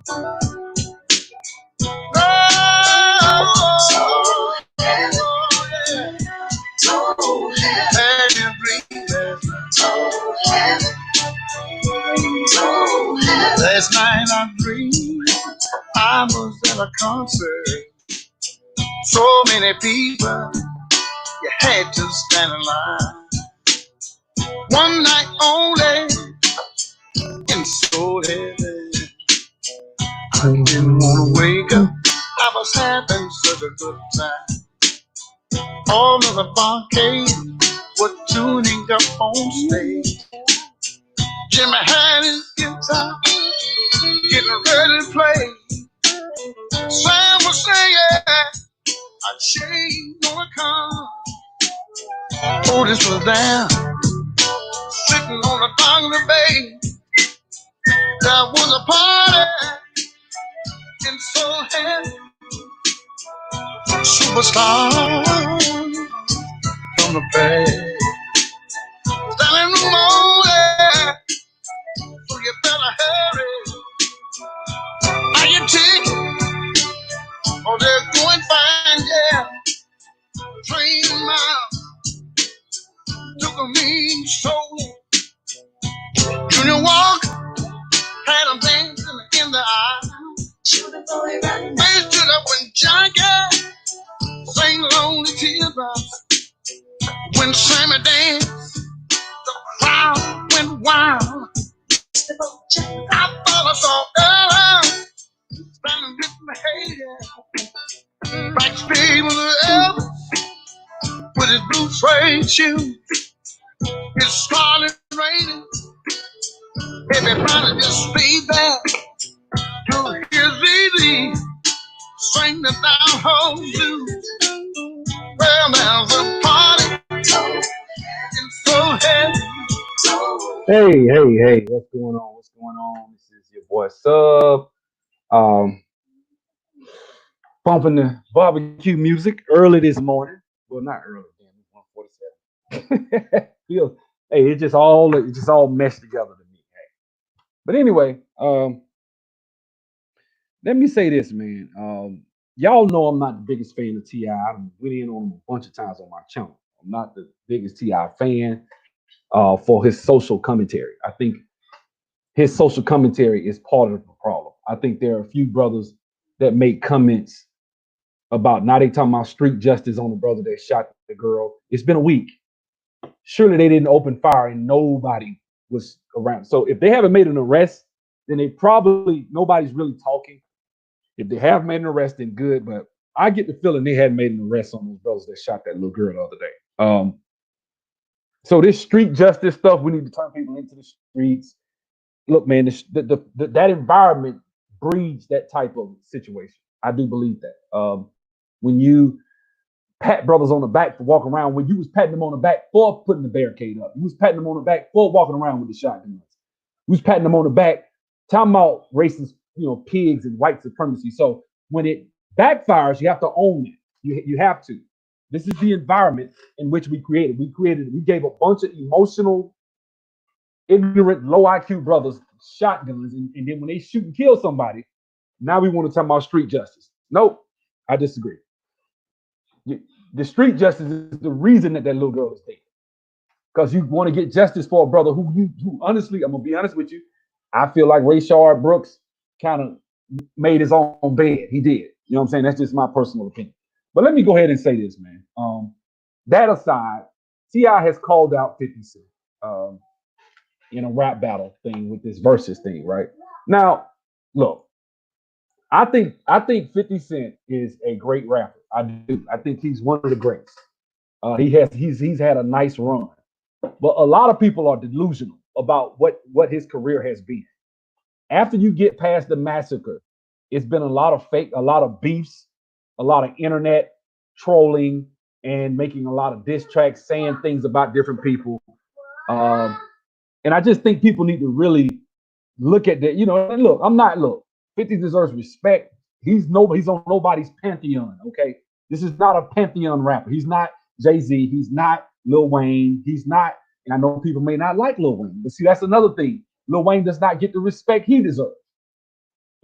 Oh, yeah. Told had you dreamed last night I dreamed I was at a concert. So many people, you had to stand in line. One night only, and so heavy. I didn't want to wake up. I was having such a good time. All of the barcade were tuning up on stage. Jimmy had his guitar, getting ready to play. Sam was singing, a chain gonna come. Otis was down, sitting on the dock of the bay. There was a party in so heavy. Superstar from the bay. Standing room only, so you better hurry. Are you ticket? Oh, they're going fine, yeah. Train mile took a mean soul. Junior Walker had him dancing in the aisle. They stood up when Johnny Cash sang Lonely Teardrops. When Sammy danced, the crowd went wild. I thought I saw Earl standing with my head. Backstage was Elvis with his blue suede shoes, his scarlet rain. Everybody just stayed there to hear Zee sing the down home blues. Well, there's a party in so heavy. Hey, what's going on? What's going on? This is your boy Sub. Um, Bumping the barbecue music early this morning. Well, not early, damn, it's 1:47. Feel, hey, it's just all meshed together to me. Hey. But anyway, let me say this, man. Y'all know I'm not the biggest fan of Ti. I went in on him a bunch of times on my channel. I'm not the biggest Ti fan for his social commentary. I think his social commentary is part of the problem. I think there are a few brothers that make comments about now they talking about street justice on the brother that shot the girl. It's been a week. Surely they didn't open fire and nobody was around. So if they haven't made an arrest, then they probably nobody's really talking. If they have made an arrest, then good. But I get the feeling they hadn't made an arrest on those brothers that shot that little girl the other day. So this street justice stuff, we need to turn people into the streets. Look, man, that environment breeds that type of situation. I do believe that. When you pat brothers on the back for walking around, when you was patting them on the back for putting the barricade up, you was patting them on the back for walking around with the shotguns. You was patting them on the back, talking about racist, pigs and white supremacy. So when it backfires, you have to own it. You have to. This is the environment in which we created. We gave a bunch of emotional, ignorant, low IQ brothers shotguns, and then when they shoot and kill somebody, now we want to talk about street justice. Nope, I disagree. The street justice is the reason that little girl is dead. Because you want to get justice for a brother who honestly, I'm gonna be honest with you, I feel like Rayshard Brooks kind of made his own bed. He did. You know what I'm saying? That's just my personal opinion. But let me go ahead and say this, man. That aside, T.I. has called out 50 Cent in a rap battle thing with this versus thing, right? Now, look, I think 50 Cent is a great rapper. I do. I think he's one of the greats. He's had a nice run. But a lot of people are delusional about what his career has been. After you get past the massacre, it's been a lot of fake, a lot of beefs, a lot of internet trolling, and making a lot of diss tracks, saying things about different people. Um, and I just think people need to really look at that. And look, 50 deserves respect. He's on nobody's pantheon. Okay, this is not a pantheon rapper. He's not Jay-Z. He's not Lil Wayne. He's not. And I know people may not like Lil Wayne, but see, that's another thing. Lil Wayne does not get the respect he deserves.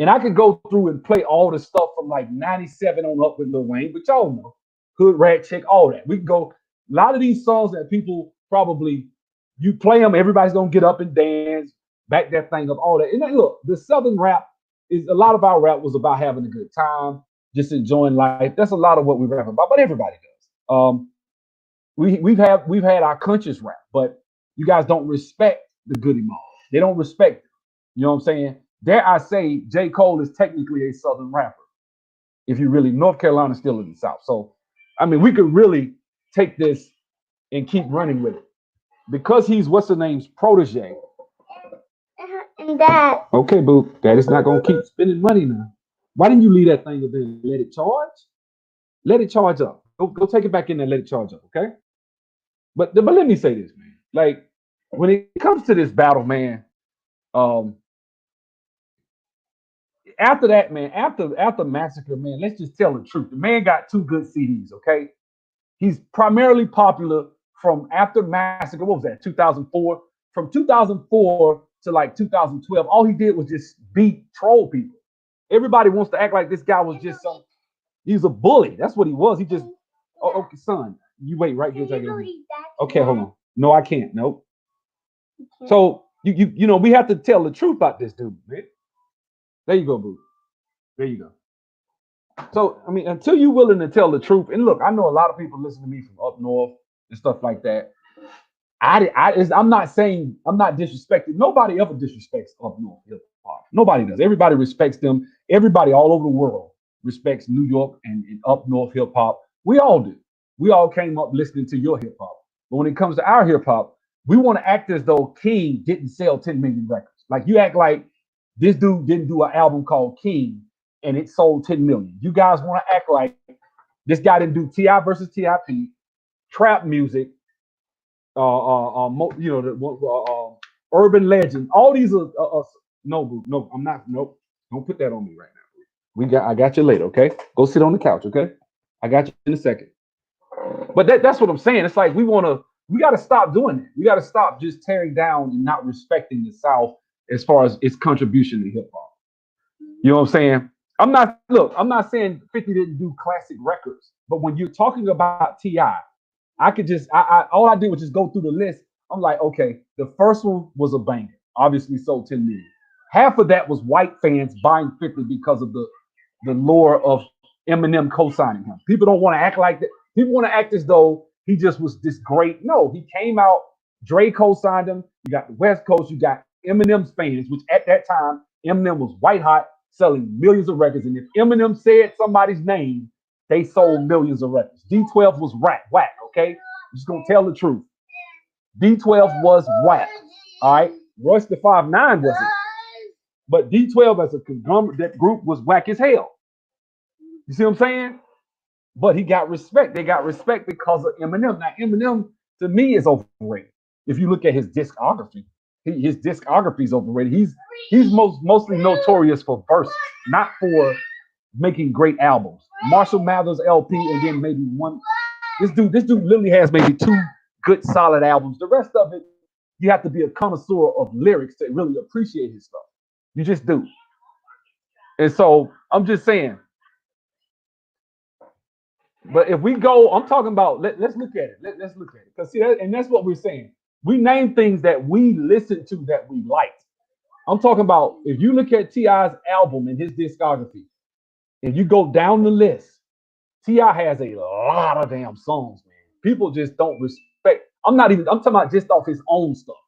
And I could go through and play all the stuff from like 97 on up with Lil Wayne, but y'all know. Hood Rat Check, all that. We can go. A lot of these songs that people probably, you play them, everybody's going to get up and dance, back that thing up, all that. And then, look, the Southern rap is, a lot of our rap was about having a good time, just enjoying life. That's a lot of what we rap about, but everybody does. We've had our conscious rap, but you guys don't respect the Goody Mob. They don't respect it. You know what I'm saying? Dare I say, J. Cole is technically a Southern rapper. If you really, North Carolina's still in the South. So, I mean, we could really take this and keep running with it. Because he's, what's the name's protege. And Dad. Okay, boo. Daddy's not going to keep spending money now. Why didn't you leave that thing up there and let it charge? Let it charge up. Go take it back in there and let it charge up, okay? But let me say this, man. Like, when it comes to this battle, man, after that, man, after Massacre, man, let's just tell the truth. The man got two good CDs, okay? He's primarily popular from after Massacre. What was that? 2004. From 2004 to like 2012, all he did was just beat troll people. Everybody wants to act like this guy was just some. He's a bully. That's what he was. He just. Oh, okay, son, you wait right here. Okay, hold on. No, I can't. Nope. So you know we have to tell the truth about this dude, man. There you go, boo. There you go. So, I mean, until you're willing to tell the truth, and look, I know a lot of people listen to me from up north and stuff like that. I'm not saying, I'm not disrespecting. Nobody ever disrespects up north hip hop. Nobody does. Everybody respects them. Everybody all over the world respects New York and up north hip hop. We all do. We all came up listening to your hip hop. But when it comes to our hip hop, we want to act as though King didn't sell 10 million records. Like you act like this dude didn't do an album called King and it sold 10 million. You guys want to act like this guy didn't do T.I. versus T.I.P., trap music, urban legend. All these are no, I'm not. Nope, don't put that on me right now. I got you later. Okay, go sit on the couch. Okay, I got you in a second. But that's what I'm saying. It's like we got to stop doing it. We got to stop just tearing down and not respecting the South as far as its contribution to hip hop. You know what I'm saying? I'm not saying 50 didn't do classic records, but when you're talking about T.I., I could just, all I did was just go through the list. I'm like, okay, the first one was a banger, obviously sold 10 million. Half of that was white fans buying 50 because of the lore of Eminem co-signing him. People don't want to act like that. People want to act as though he just was this great. No, he came out, Dre co-signed him. You got the West Coast, you got Eminem's fans, which at that time, Eminem was white hot, selling millions of records. And if Eminem said somebody's name, they sold millions of records. D12 was whack, okay? I'm just going to tell the truth. D12 was whack, all right? Royce the 5'9" wasn't. But D12 as a conglomerate, that group was whack as hell. You see what I'm saying? But he got respect. They got respect because of Eminem. Now, Eminem, to me, is overrated. If you look at his discography, his discography is overrated. He's mostly notorious for verses, not for making great albums. Marshall Mathers LP, and then maybe one. This dude literally has maybe two good solid albums. The rest of it, you have to be a connoisseur of lyrics to really appreciate his stuff. You just do. And so I'm just saying. But if we go, I'm talking about, let's look at it. Let's look at it. Because see, and that's what we're saying. We name things that we listen to that we like. I'm talking about if you look at T.I.'s album and his discography, and you go down the list, T.I. has a lot of damn songs, man. People just don't respect. I'm talking about just off his own stuff.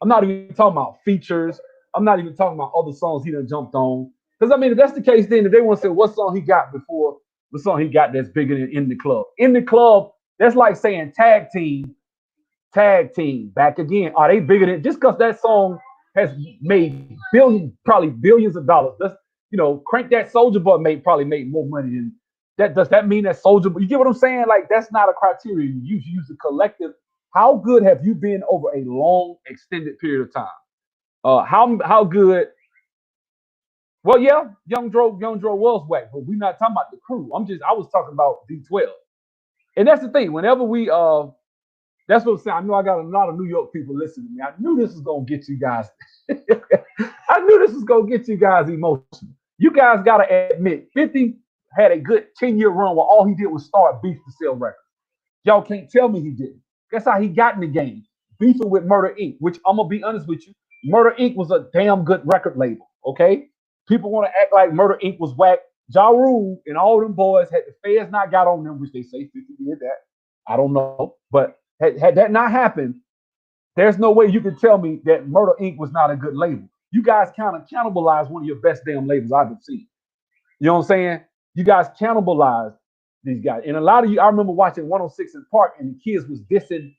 I'm not even talking about features. I'm not even talking about other songs he done jumped on. Because I mean, if that's the case, then if they want to say what song he got before the song he got that's bigger than In the Club. In the Club, that's like saying tag team, back again. Are they bigger than, just because that song has made probably billions of dollars. That's, Crank That Soldier Boy probably made more money than that. Does that mean that Soldier Boy? You get what I'm saying? Like, that's not a criteria. You use the collective. How good have you been over a long, extended period of time? How good? Well, yeah, Young Dro was whack, but we're not talking about the crew. I was talking about D12. And that's the thing. Whenever we that's what I'm saying. I know I got a lot of New York people listening to me. I knew this was gonna get you guys. I knew this was gonna get you guys emotional. You guys got to admit, 50 had a good 10-year run where all he did was start beef to sell records. Y'all can't tell me he didn't. That's how he got in the game. Beefing with Murder Inc., which I'm going to be honest with you, Murder Inc. was a damn good record label, okay? People want to act like Murder Inc. was whack. Ja Rule and all them boys had the feds not got on them, which they say 50 did that. I don't know. But had that not happened, there's no way you can tell me that Murder Inc. was not a good label. You guys kind of cannibalized one of your best damn labels I've ever seen. You know what I'm saying? You guys cannibalized these guys. And a lot of you, I remember watching 106 in Park and the kids was dissing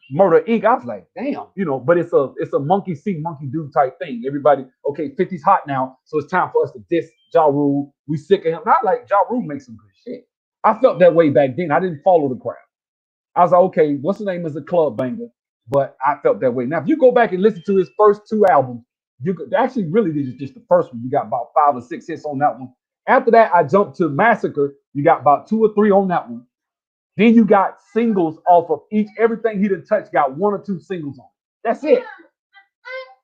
Murder Inc. I was like, damn, but it's a monkey see, monkey do type thing. Everybody, okay, 50's hot now, so it's time for us to diss Ja Rule. We sick of him. Not like Ja Rule makes some good shit. I felt that way back then. I didn't follow the crowd. I was like, okay, what's the name is a club banger? But I felt that way. Now, if you go back and listen to his first two albums, you could actually really did just the first one. You got about 5 or 6 hits on that one. After that, I jumped to Massacre. You got about 2 or 3 on that one. Then you got singles off of each. Everything he done touched got 1 or 2 singles on. That's it.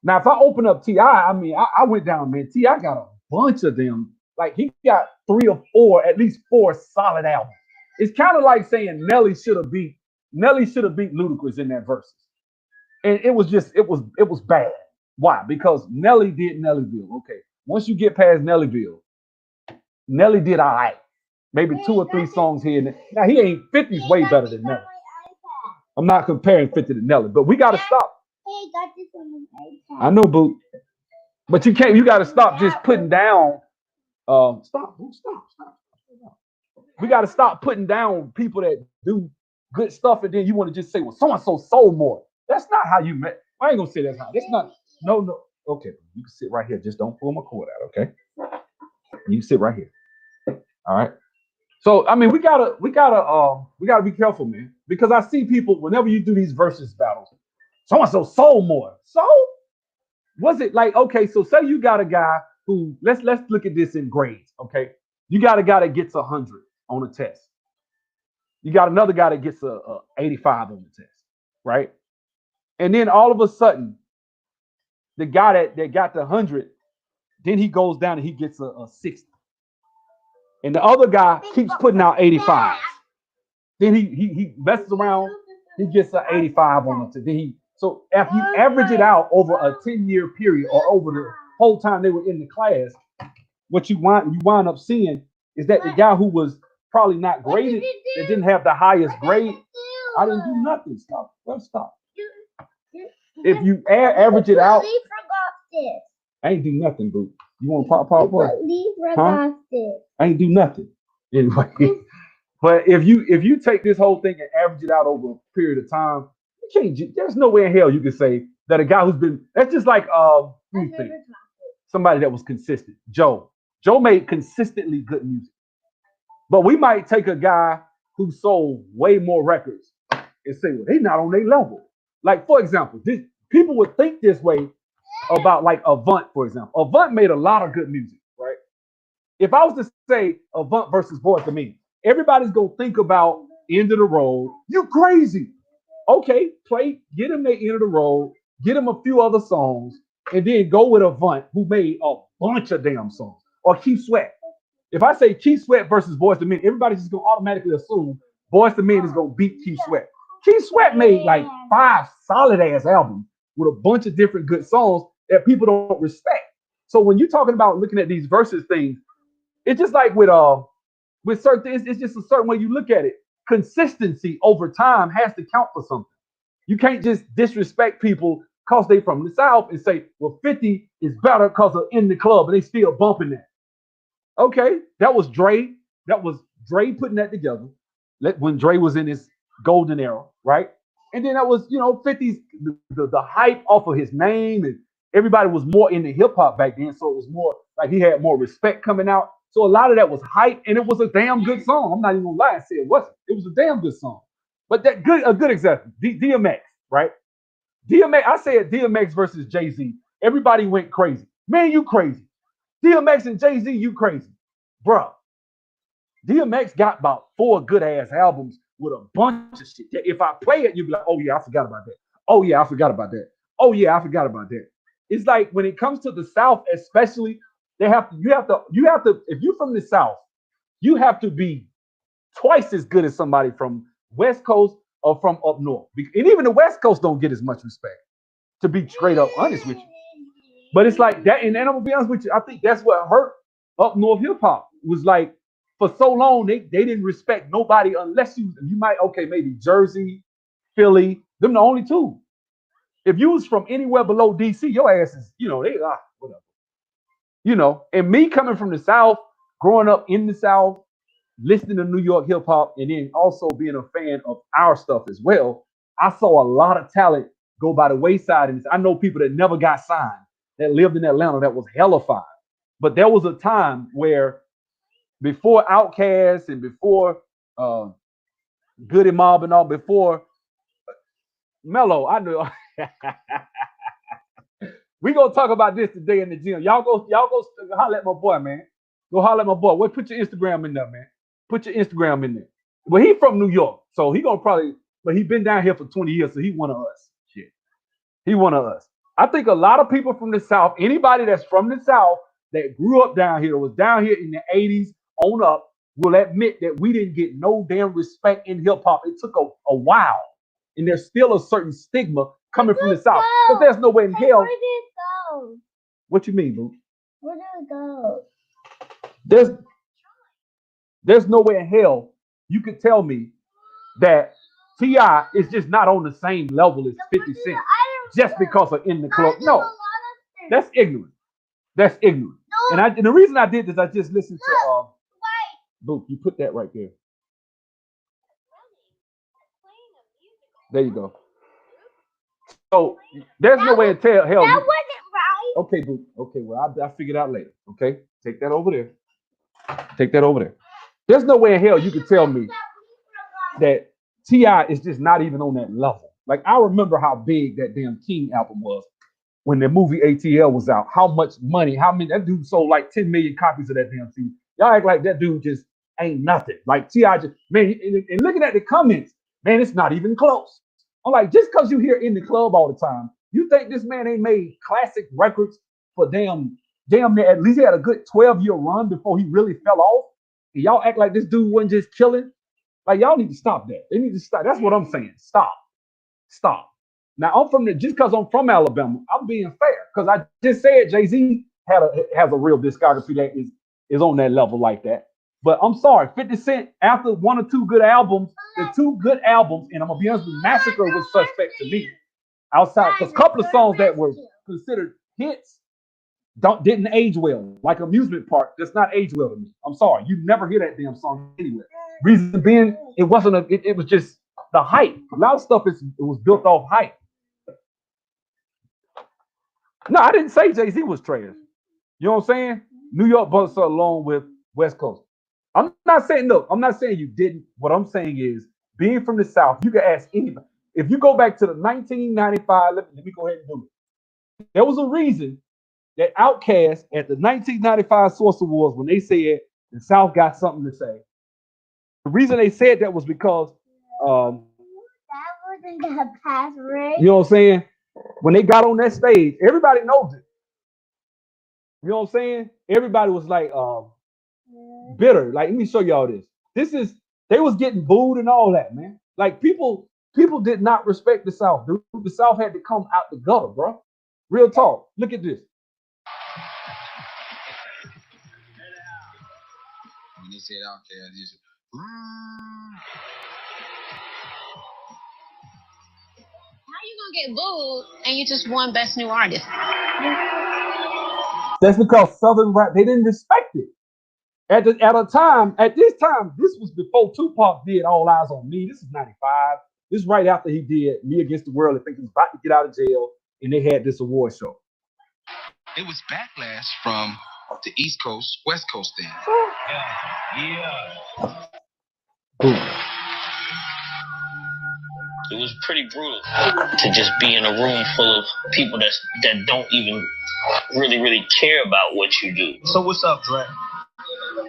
Now, if I open up T.I., I mean, I went down, man. T.I. got a bunch of them. Like, he got 3 or 4, at least 4 solid albums. It's kind of like saying Nelly should have beat Ludacris in that verses. And it was bad. Why? Because Nelly did Nellyville. Okay. Once you get past Nellyville, Nelly did all right. Maybe 2 or 3 songs here and there. Now he ain't 50's way better than Nelly. I'm not comparing 50 to Nelly, but we gotta stop. Hey, got this on the iPad. I know, boo. But you gotta stop just putting down stop. We gotta stop putting down people that do good stuff and then you want to just say, well, so-and-so sold more. That's not how you met. I ain't gonna say that's how. That's not no. Okay, you can sit right here. Just don't pull my cord out, okay? You can sit right here. All right. So I mean, we gotta be careful, man, because I see people whenever you do these versus battles, so and so sold more. So was it like, okay? So say you got a guy who let's look at this in grades, okay? You got a guy that gets 100 on a test. You got another guy that gets a 85 on the test, right? And then all of a sudden, the guy that got the 100, then he goes down and he gets a 60. And the other guy keeps putting out 85s. Then he messes around, he gets an 85 on it. So if you average it out over a 10-year period or over the whole time they were in the class, what you wind up seeing is that the guy who was probably not graded, that didn't have the highest grade, I didn't do nothing. Stop. Let's stop. If you average it out, I ain't do nothing, boo. You want to pop what? Huh? I ain't do nothing. Anyway. But if you take this whole thing and average it out over a period of time, you can't. There's no way in hell you can say that a guy who's been. That's just like somebody that was consistent. Joe made consistently good music, but we might take a guy who sold way more records and say, well, they not on their level. Like for example, people would think this way about like Avant, for example. Avant made a lot of good music, right? If I was to say Avant versus Boyz II Men, everybody's gonna think about End of the Road. You crazy? Okay, get him the End of the Road, get him a few other songs, and then go with Avant, who made a bunch of damn songs, or Keith Sweat. If I say Keith Sweat versus Boyz II Men, everybody's just gonna automatically assume Boyz II Men is gonna beat Keith Sweat. Keith Sweat made like 5 solid ass albums with a bunch of different good songs that people don't respect. So when you're talking about looking at these versus things, it's just like with certain things, it's just a certain way you look at it. Consistency over time has to count for something. You can't just disrespect people because they from the South and say, well, 50 is better because of In the Club and they still bumping that. Okay, that was Dre. That was Dre putting that together when Dre was in his golden era, right? And then that was, 50's the hype off of his name, and everybody was more into hip hop back then, so it was more like he had more respect coming out. So a lot of that was hype, and it was a damn good song. I'm not even gonna lie and say it wasn't. It was a damn good song. But a good example, DMX, right? DMX, I said DMX versus Jay-Z. Everybody went crazy. Man, you crazy. DMX and Jay-Z, you crazy. Bruh, DMX got about 4 good ass albums with a bunch of shit. If I play it, you'll be like, oh yeah, I forgot about that. Oh yeah, I forgot about that. Oh yeah, I forgot about that. It's like when it comes to the South, especially, You have to, if you're from the South, you have to be twice as good as somebody from West Coast or from up north. And even the West Coast don't get as much respect, to be straight up honest with you. But it's like that, and I'm gonna be honest with you, I think that's what hurt up north hip hop. Was like for so long they didn't respect nobody unless you might, okay, maybe Jersey, Philly, them the only two. If you was from anywhere below DC, your ass is, they whatever. And me coming from the South, growing up in the South, listening to New York hip hop, and then also being a fan of our stuff as well, I saw a lot of talent go by the wayside. And I know people that never got signed that lived in Atlanta that was hellified. But there was a time where before Outkast and before Goody Mob and all, before Mello, I know. We gonna talk about this today in the gym. Y'all go holler at my boy, man. Go holler at my boy. Wait, put your Instagram in there, man. Put your Instagram in there. Well, he from New York, so he gonna probably, but he been down here for 20 years, so he one of us. Shit. He one of us. I think a lot of people from the South, anybody that's from the South that grew up down here, was down here in the 80s on up, will admit that we didn't get no damn respect in hip hop. It took a while. And there's still a certain stigma coming from the South. But there's no way in hell. Where did it go? What you mean, boo? Where did it go? There's no way in hell you could tell me that T.I. is just not on the same level as 50 Cent just because of In the Club. No, that's ignorant. That's ignorant. No. And the reason I did this, I just listened to Boo, you put that right there. There you go. So there's no way in hell. That wasn't right. Okay, Boo. Okay, well, I figured out later. Okay, take that over there. Take that over there. There's no way in hell you could tell me that T.I. is just not even on that level. Like, I remember how big that damn King album was when the movie ATL was out. How much money, that dude sold like 10 million copies of that damn thing. Y'all act like that dude just ain't nothing. Like T.I. just, man, and looking at the comments, man, it's not even close. I'm like, just because you hear In the Club all the time, you think this man ain't made classic records for damn near, at least he had a good 12-year run before he really fell off. And y'all act like this dude wasn't just killing. Like, y'all need to stop that. They need to stop. That's what I'm saying. Stop. Now, just because I'm from Alabama, I'm being fair. Because I just said Jay-Z has a real discography that is on that level like that. But I'm sorry, 50 Cent, after one or two good albums, the two good albums, and I'm going to be honest with you, Massacre was suspect to me. Outside, because a couple of songs that were considered hits didn't age well. Like Amusement Park does not age well to me. I'm sorry. You never hear that damn song anywhere. Reason being, it wasn't it was just the hype. A lot of stuff it was built off hype. No, I didn't say Jay-Z was trash. You know what I'm saying? New York busts along with West Coast. I'm not saying you didn't. What I'm saying is, being from the South, you can ask anybody. If you go back to the 1995, let me go ahead and do it. There was a reason that Outkast at the 1995 Source Awards, when they said the South got something to say, the reason they said that was because that wasn't the password. You know what I'm saying? When they got on that stage, everybody knows it. You know what I'm saying? Everybody was like bitter. Like, let me show y'all this. They was getting booed and all that, man. Like, people did not respect the South, dude. The South had to come out the gutter, bro. Real talk. Look at this. When they said Outkast, they said, how you gonna get booed and you just won Best New Artist? That's because Southern rap, they didn't respect it. At this time, this was before Tupac did All Eyes on Me. This is 95. This is right after he did Me Against the World. I think he was about to get out of jail, and they had this award show. It was backlash from the East Coast, West Coast then. Yeah. Boom. It was pretty brutal to just be in a room full of people that don't even really care about what you do. So what's up, Dre?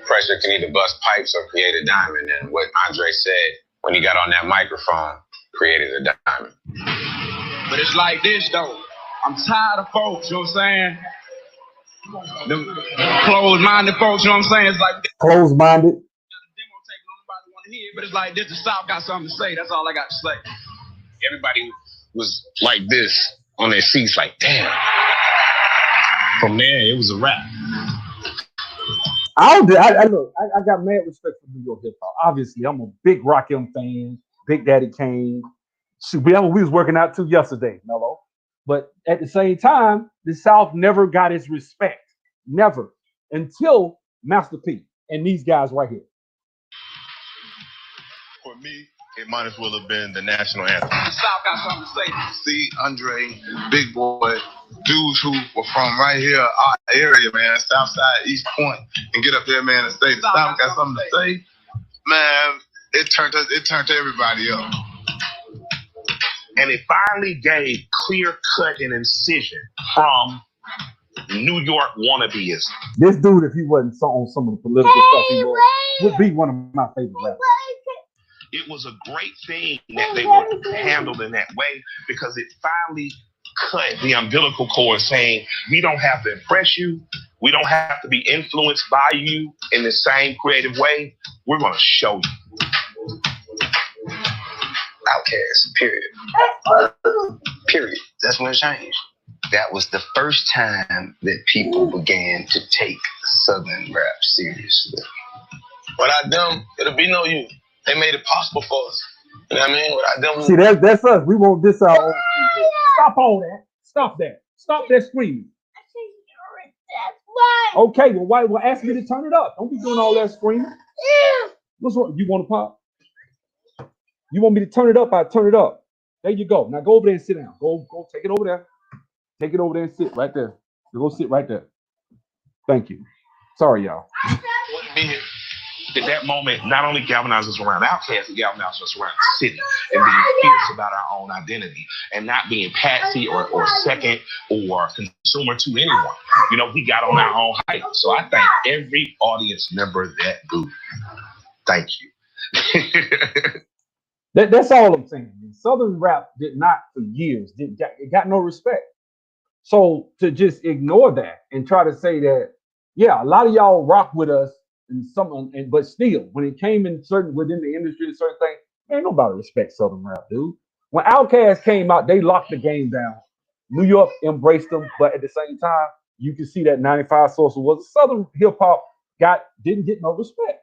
Pressure can either bust pipes or create a diamond. And what Andre said when he got on that microphone created a diamond. But it's like this, though. I'm tired of folks, you know what I'm saying? Them closed-minded folks, you know what I'm saying? It's like Closed-minded. demo tape, nobody want to hear it, but it's like this. The South got something to say. That's all I got to say. Everybody was like this on their seats, like damn. From there, it was a wrap. I got mad respect for New York hip hop. Obviously, I'm a big Rakim fan, Big Daddy Kane. Shoot, we was working out too yesterday, Mello. But at the same time, the South never got its respect. Never. Until Master P and these guys right here. For me, it might as well have been the national anthem. The South got something to say. See Andre, Big Boy, dudes who were from right here, our area, man, Southside, East Point, and get up there, man, and say the South got something to say. Man, it turned everybody up. And it finally gave clear cut and incision from New York wannabes. This dude, if he wasn't on some of the political stuff he was, would be one of my favorite rappers. It was a great thing that they were handled in that way because it finally cut the umbilical cord saying, we don't have to impress you. We don't have to be influenced by you in the same creative way. We're going to show you. Outkast, period. Period. That's when it changed. That was the first time that people began to take Southern rap seriously. Without them, it'll be no you. They made it possible for us. You know what I mean? Without them. See, that's us. We won't diss our own. Stop all that. Stop that. Stop that screaming. Okay, well, why? Well, ask me to turn it up. Don't be doing all that screaming. What's wrong? You want to pop? You want me to turn it up? I turn it up. There you go. Now go over there and sit down. Go take it over there. Take it over there and sit right there. Go sit right there. Thank you. Sorry, y'all. At that moment, not only galvanized us around Outkast, it galvanized us around the city and being fierce about our own identity and not being patsy or second or consumer to anyone. You know, we got on our own hype. So I thank every audience member that booed. Thank you. That's all I'm saying. Southern rap did not for years. It got no respect. So to just ignore that and try to say that, yeah, a lot of y'all rock with us but still, when it came in within the industry, certain things, ain't nobody respect Southern rap, dude. When Outkast came out, they locked the game down. New York embraced them, but at the same time, you can see that 95 Source was Southern hip hop didn't get no respect.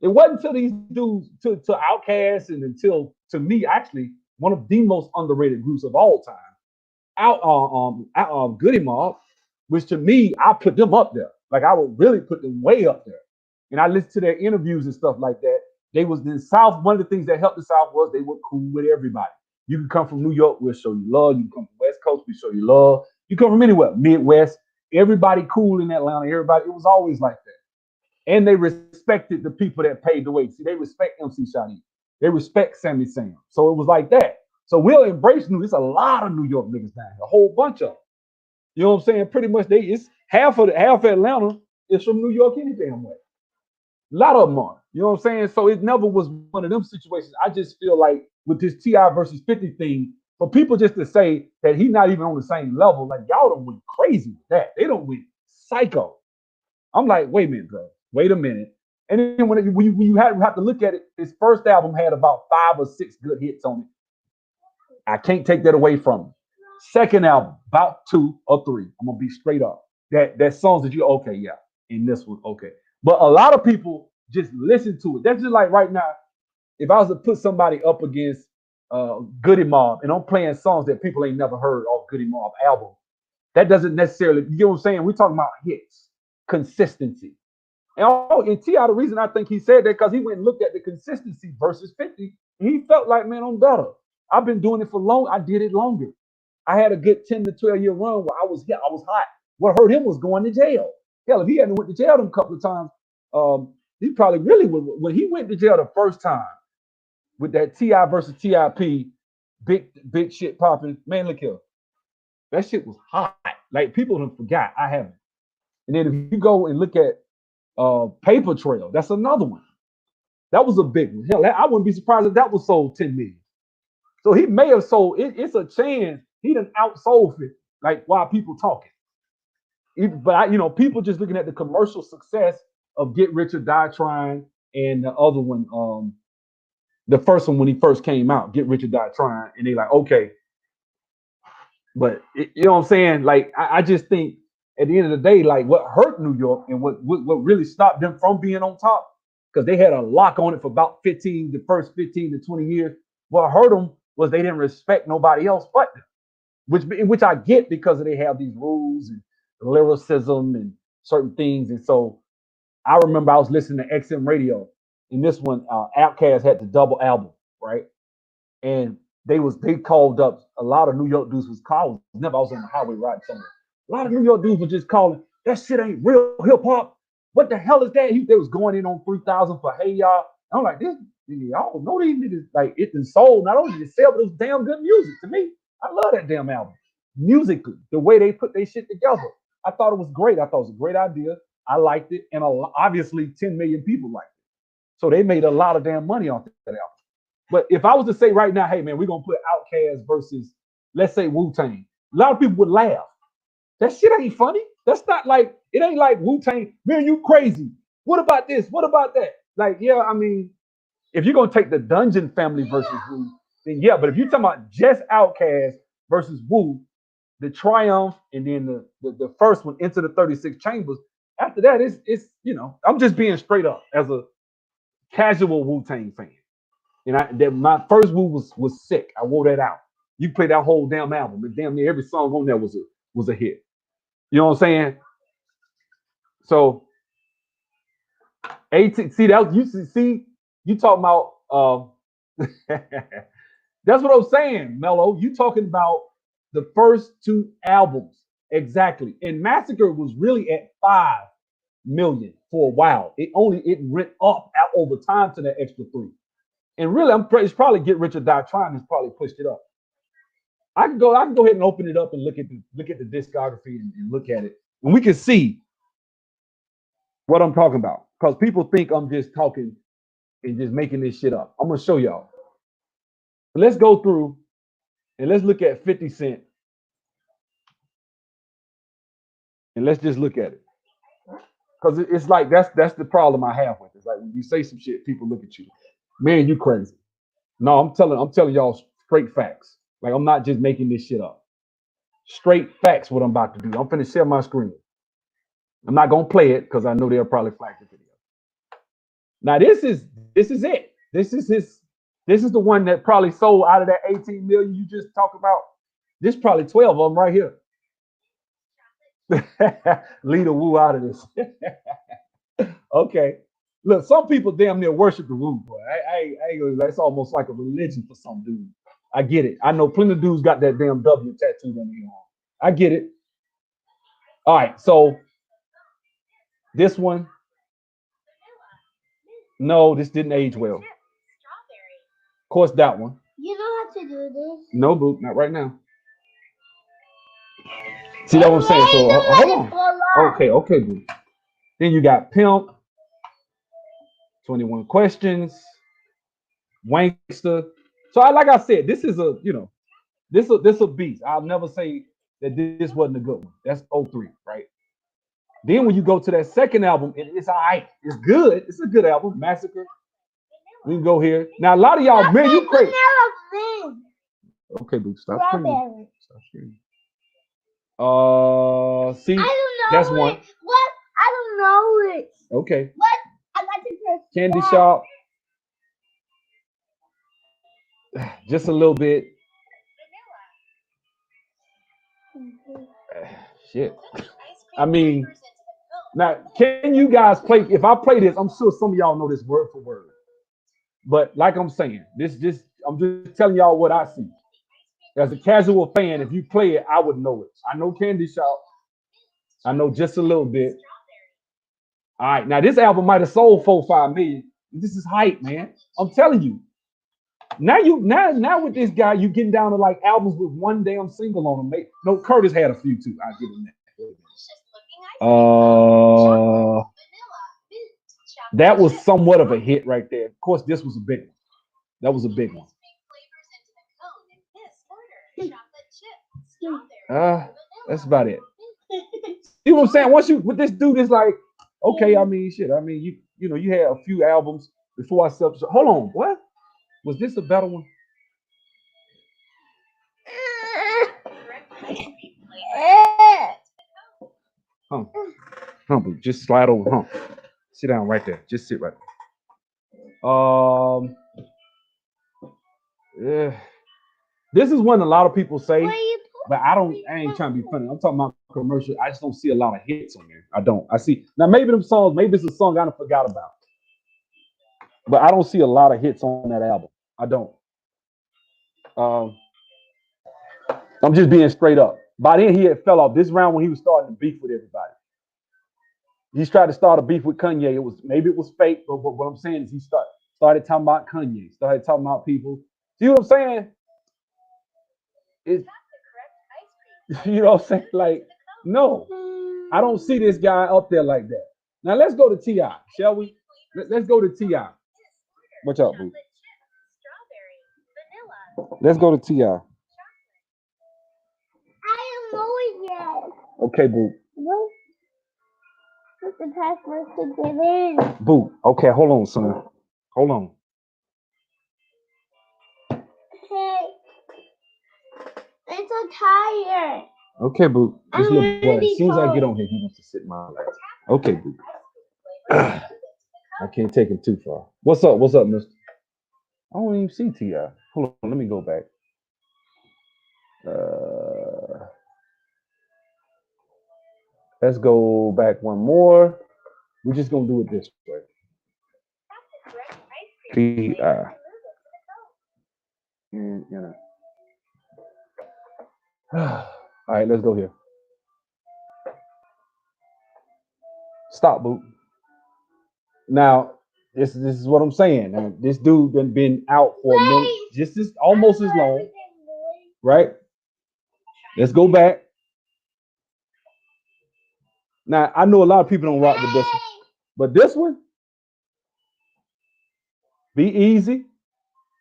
It wasn't until these dudes to Outkast and until, to me, actually one of the most underrated groups of all time, Goody Mob, which to me, I put them up there. Like I would really put them way up there. And I listened to their interviews and stuff like that. They was in the South. One of the things that helped the South was they were cool with everybody. You can come from New York, we'll show you love. You can come from West Coast, we show you love. You come from anywhere, Midwest, everybody cool in Atlanta. Everybody, it was always like that. And they respected the people that paid the way. See, they respect MC Shadi. They respect Sammy Sam. So it was like that. So we'll embrace New. There's a lot of New York niggas down here, a whole bunch of them. You know what I'm saying? Pretty much it's half of Atlanta is from New York any damn way. A lot of them are. You know what I'm saying? So it never was one of them situations. I just feel like with this T.I. versus 50 thing, for people just to say that he's not even on the same level, like y'all don't went crazy with that. They don't went psycho. I'm like, wait a minute, bro. Wait a minute. And then when you have to look at it, his first album had about 5 or 6 good hits on it. I can't take that away from him. Second album, about 2 or 3. I'm gonna be straight up. That songs that you okay, yeah. And this was okay. But a lot of people just listen to it. That's just like right now, if I was to put somebody up against Goody Mob and I'm playing songs that people ain't never heard off Goody Mob album, that doesn't necessarily, you know what I'm saying? We're talking about hits, consistency. And T.I., the reason I think he said that because he went and looked at the consistency versus 50, and he felt like, man, I'm better. I've been doing it for long. I did it longer. I had a good 10 to 12 year run where I was hot. What hurt him was going to jail. Hell, if he hadn't went to jail them a couple of times, he probably really would. When he went to jail the first time with that T.I. versus T.I.P. big shit popping, man, look here. That shit was hot. Like people don't forgot. I haven't. And then if you go and look at Paper Trail, that's another one. That was a big one. Hell, I wouldn't be surprised if that was sold 10 million. So he may have sold. It's a chance he done outsold it. Like while people talking. But you know, people just looking at the commercial success of Get Rich or Die Trying and the other one, the first one when he first came out, Get Rich or Die Trying, and they like, okay, but you know what I'm saying? Like, I just think at the end of the day, like what hurt New York and what really stopped them from being on top, because they had a lock on it for about the first 15 to 20 years. What hurt them was they didn't respect nobody else but them, which I get because they have these rules and lyricism and certain things. And so I remember I was listening to XM radio, and this one, Outkast had the double album, right? And they called up a lot of New York dudes was calling. Never I was on the highway riding somewhere. A lot of New York dudes were just calling, that shit ain't real hip hop. What the hell is that? They was going in on 3,000 for Hey Y'all. I'm like, this y'all know these niggas, like it and sold. Not only did it sell, but it was damn good music to me. I love that damn album. Musically, the way they put their shit together. I thought it was great. I thought it was a great idea. I liked it. And obviously 10 million people liked it. So they made a lot of damn money off that album. But if I was to say right now, hey man, we're gonna put Outkast versus, let's say, Wu-Tang, a lot of people would laugh. That shit ain't funny. That's not like, it ain't like Wu-Tang, man, you crazy. What about this? What about that? Like, yeah, I mean, if you're gonna take the Dungeon Family versus Wu, then yeah. But if you're talking about just Outkast versus Wu, the Triumph, and then the first one, Into the 36 Chambers, after that, it's you know, I'm just being straight up as a casual Wu-Tang fan. And my first Wu was sick. I wore that out. You play that whole damn album, and damn near every song on there was a hit. You know what I'm saying? So 18. See that you talking about that's what I'm saying, Mello. You talking about the first two albums exactly. And Massacre was really at 5 million for a while. It went up out over time to that extra 3. And really, it's probably Get Rich or Die Trying has probably pushed it up. I can go ahead and open it up and look at the discography and look at it, and we can see what I'm talking about. Because people think I'm just talking and just making this shit up. I'm gonna show y'all. Let's go through and let's look at 50 Cent, and let's just look at it. Because it's like that's the problem I have with it. It's like when you say some shit, people look at you, man, you crazy. No, I'm telling y'all straight facts. Like, I'm not just making this shit up. Straight facts what I'm about to do. I'm finna share my screen. I'm not gonna play it because I know they'll probably flag the video. Now this is it. This is the one that probably sold out of that 18 million you just talked about. This probably 12 of them right here. Lead a Wu out of this. Okay. Look, some people damn near worship the Wu, boy. That's almost like a religion for some dudes. I get it. I know plenty of dudes got that damn W tattooed on their arm. I get it. All right, so this one, no, this didn't age well. Of course, that one. You know how to do this? No, boo, not right now. See that what I'm saying? So hold on. Okay, boo. Then you got Pimp, 21 Questions, Wankster. So like I said, this is a beast. I'll never say that this wasn't a good one. That's 03, right? Then when you go to that second album, it's all right. It's good. It's a good album, Massacre. We can go here. Now, a lot of y'all, man, you crazy. Okay, boo, stop screaming. Stop screaming. See, that's one. What? I don't know it. Okay. What? I got to press Candy that. Shop. Just a little bit. Shit. I mean, now, can you guys play? If I play this, I'm sure some of y'all know this word for word. But like I'm saying, I'm just telling y'all what I see. As a casual fan, if you play it, I would know it. I know Candy Shop. I know just a little bit. All right, now this album might have sold 4-5 million. This is hype, man. I'm telling you. Now with this guy, you getting down to like albums with one damn single on them. No, Curtis had a few too. I'll give him that. That was somewhat of a hit right there. Of course, this was a big one. That was a big one. That's about it. See what I'm saying? Once you with this dude, it's like, okay, I mean, shit. I mean, you know, you had a few albums before I stepped. Hold on, what? Was this a better one? Huh? Humble, just slide over. Huh? Sit down right there. Just sit right there. Yeah. This is one a lot of people say, but I ain't trying to be funny. I'm talking about commercial. I just don't see a lot of hits on there. I don't. I see now maybe them songs, maybe it's a song I done forgot about. But I don't see a lot of hits on that album. I don't. Um, I'm just being straight up. By then he had fell off. This round when he was starting to beef with everybody. He's tried to start a beef with Kanye. It was fake, but what I'm saying is he started talking about Kanye, started talking about people. See what I'm saying? It's, you know what I'm saying? Like, no, I don't see this guy up there like that. Now let's go to T.I., shall we? Let's go to T.I. Watch out, boo. Let's go to T.I. I don't know it yet. Okay, boo. What? What's the password to get in? Boo. Okay, hold on, son. Hold on. Hey, I'm so tired. Okay, boo. This I'm little boy, ready as soon as I for get it. on here, he wants to sit in my lap. Okay, boo. I can't take him too far. What's up? What's up, mister? I don't even see T.I. Hold on, let me go back. Let's go back one more. We're just gonna do it this way. T.I. And, you know. All right, let's go here. Stop, boo. Now, this is what I'm saying. Now, this dude done been out for a minute, just as almost as long, right? Let's go back. Now, I know a lot of people don't rock with this one, but this one, Be Easy.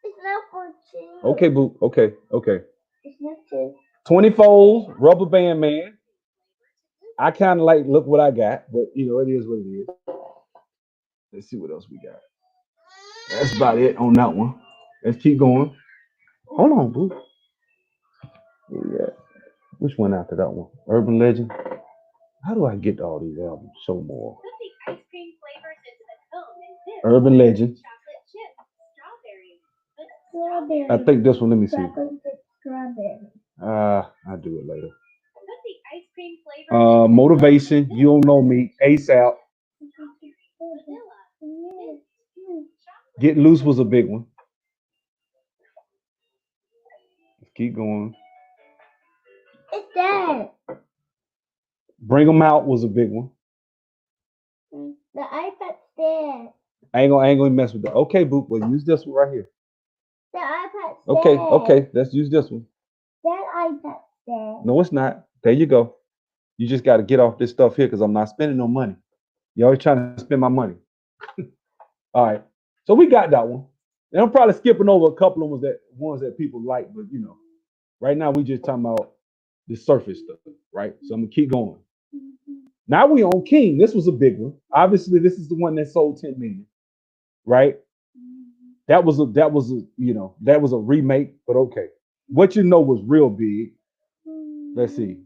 It's not for two. Okay, boo. Okay. It's not two. 24's Rubber Band Man. I kind of like look what I got, but you know, it is what it is. Let's see what else we got. That's about it on that one. Let's keep going. Hold on, boo. Yeah. Which one after that one? Urban Legend. How do I get all these albums? Show more. Urban Legend. Strawberry. I think this one. Let me see. Strawberry. I'll do it later. Motivation. You don't know me. ASAP. Get Loose was a big one. Let's keep going. It's that. Bring 'Em Out was a big one. The iPad's dead. I ain't gonna mess with that. Okay, boo. Well, use this one right here. The iPad's Okay, dead. okay. Let's use this one. That iPad's dead. No, it's not. There you go. You just got to get off this stuff here because I'm not spending no money. You always trying to spend my money. All right. So we got that one. And I'm probably skipping over a couple of ones that people like, but you know, right now we just talking about the surface stuff, right? So I'm gonna keep going. Now we on King. This was a big one. Obviously, this is the one that sold 10 million, right? That was a remake, but okay. What you know was real big. Let's see.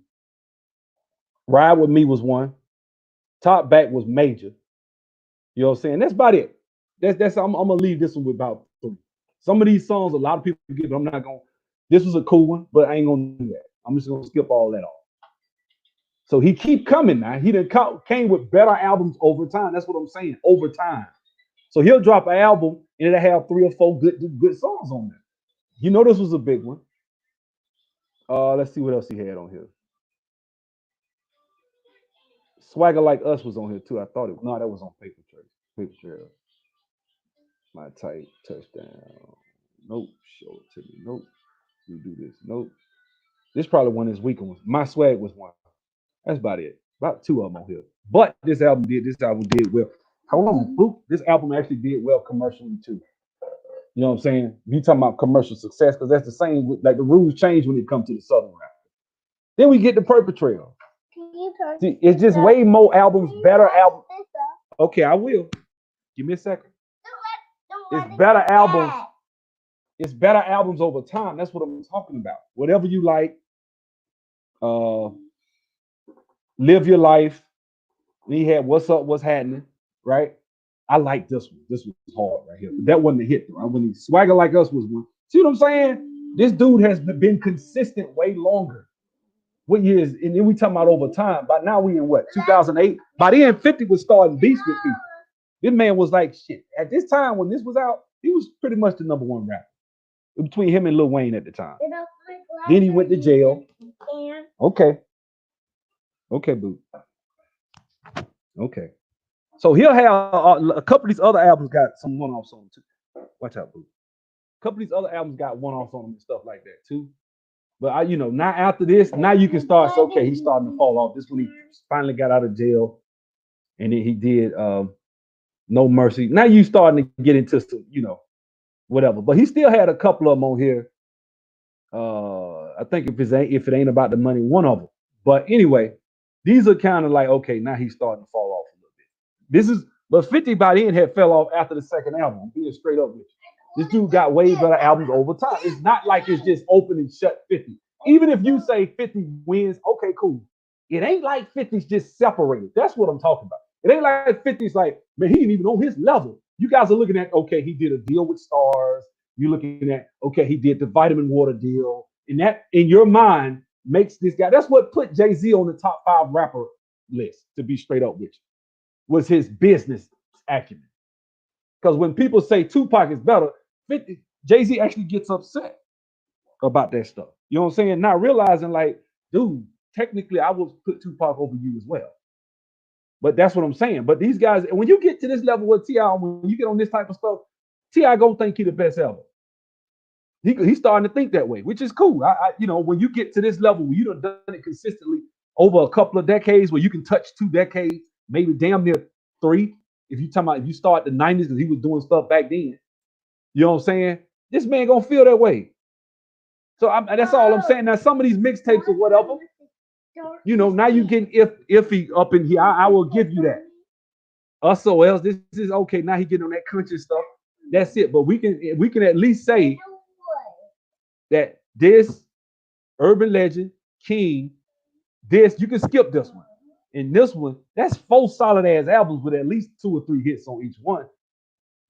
Ride With Me was one. Top Back was major. You know what I'm saying? That's about it. I'm gonna leave this one with about 3. Some of these songs a lot of people get, but I'm not gonna. This was a cool one, but I ain't gonna do that. I'm just gonna skip all that off. So he keep coming now. He done came with better albums over time. That's what I'm saying. Over time. So he'll drop an album and it'll have 3 or 4 good songs on there. You know this was a big one. Let's see what else he had on here. Swagger Like Us was on here too. I thought that was on Paper Trail. Paper Trail. My Tight Touchdown. Nope. Show it to me. Nope. We do this. Nope. This probably one of his weaker ones. My Swag was one. That's about it. About 2 of them on here. But this album did well. Hold on, Luke. This album actually did well commercially too. You know what I'm saying? You talking about commercial success, because that's the same. Like the rules change when it comes to the Southern rap. Then we get the Perpetrator. Can you See, it's just way more albums, better albums. Okay, I will. Give me a second. It's better albums. It's better albums over time. That's what I'm talking about. Whatever you like, live your life. Then he had What's Up, What's Happening, right? I like this one. This was hard right here. That wasn't a hit, though. When he Swagger Like Us was one. See what I'm saying? This dude has been consistent way longer. What years? And then we talking about over time. By now we in what? 2008. By then 50 was starting beats with people. This man was like shit. At this time when this was out, he was pretty much the number one rapper between him and Lil Wayne at the time. Then he went to jail. Okay. Okay, boo. Okay. So he'll have a couple of these other albums got some one-offs on them too. Watch out, boo. A couple of these other albums got one-offs on them and stuff like that too. But now after this, now you can start. So, okay, he's starting to fall off. This when he finally got out of jail, and then he did No Mercy. Now you starting to get into some, whatever. But he still had a couple of them on here. I think if it ain't about the money, one of them. But anyway, these are kind of like, okay, now he's starting to fall off a little bit. But 50 by then had fell off after the second album. I'm being straight up with you. This dude got way better albums over time. It's not like it's just open and shut 50. Even if you say 50 wins, okay, cool. It ain't like 50's just separated. That's what I'm talking about. It ain't like 50's like, man, he ain't even on his level. You guys are looking at, okay, he did a deal with Stars. You're looking at, okay, he did the vitamin water deal. And that, in your mind, makes this guy, that's what put Jay-Z on the top 5 rapper list, to be straight up with you, was his business acumen. Because when people say Tupac is better, Jay-Z actually gets upset about that stuff. You know what I'm saying? Not realizing like, dude, technically I would put Tupac over you as well. But that's what I'm saying. But these guys, when you get to this level with T.I., when you get on this type of stuff, T.I. gonna think he the best ever. He's starting to think that way, which is cool. When you get to this level, where you done it consistently over a couple of decades, where you can touch 2 decades, maybe damn near 3. If you start the 90s, because he was doing stuff back then. You know what I'm saying? This man gonna feel that way. So that's all I'm saying. Now some of these mixtapes or whatever, now you getting iffy up in here. I will give you that. Us or else, this is okay. Now he getting on that country stuff. That's it. But we can at least say that this Urban Legend, King, this you can skip this one. And this one, that's 4 solid ass albums with at least 2 or 3 hits on each one.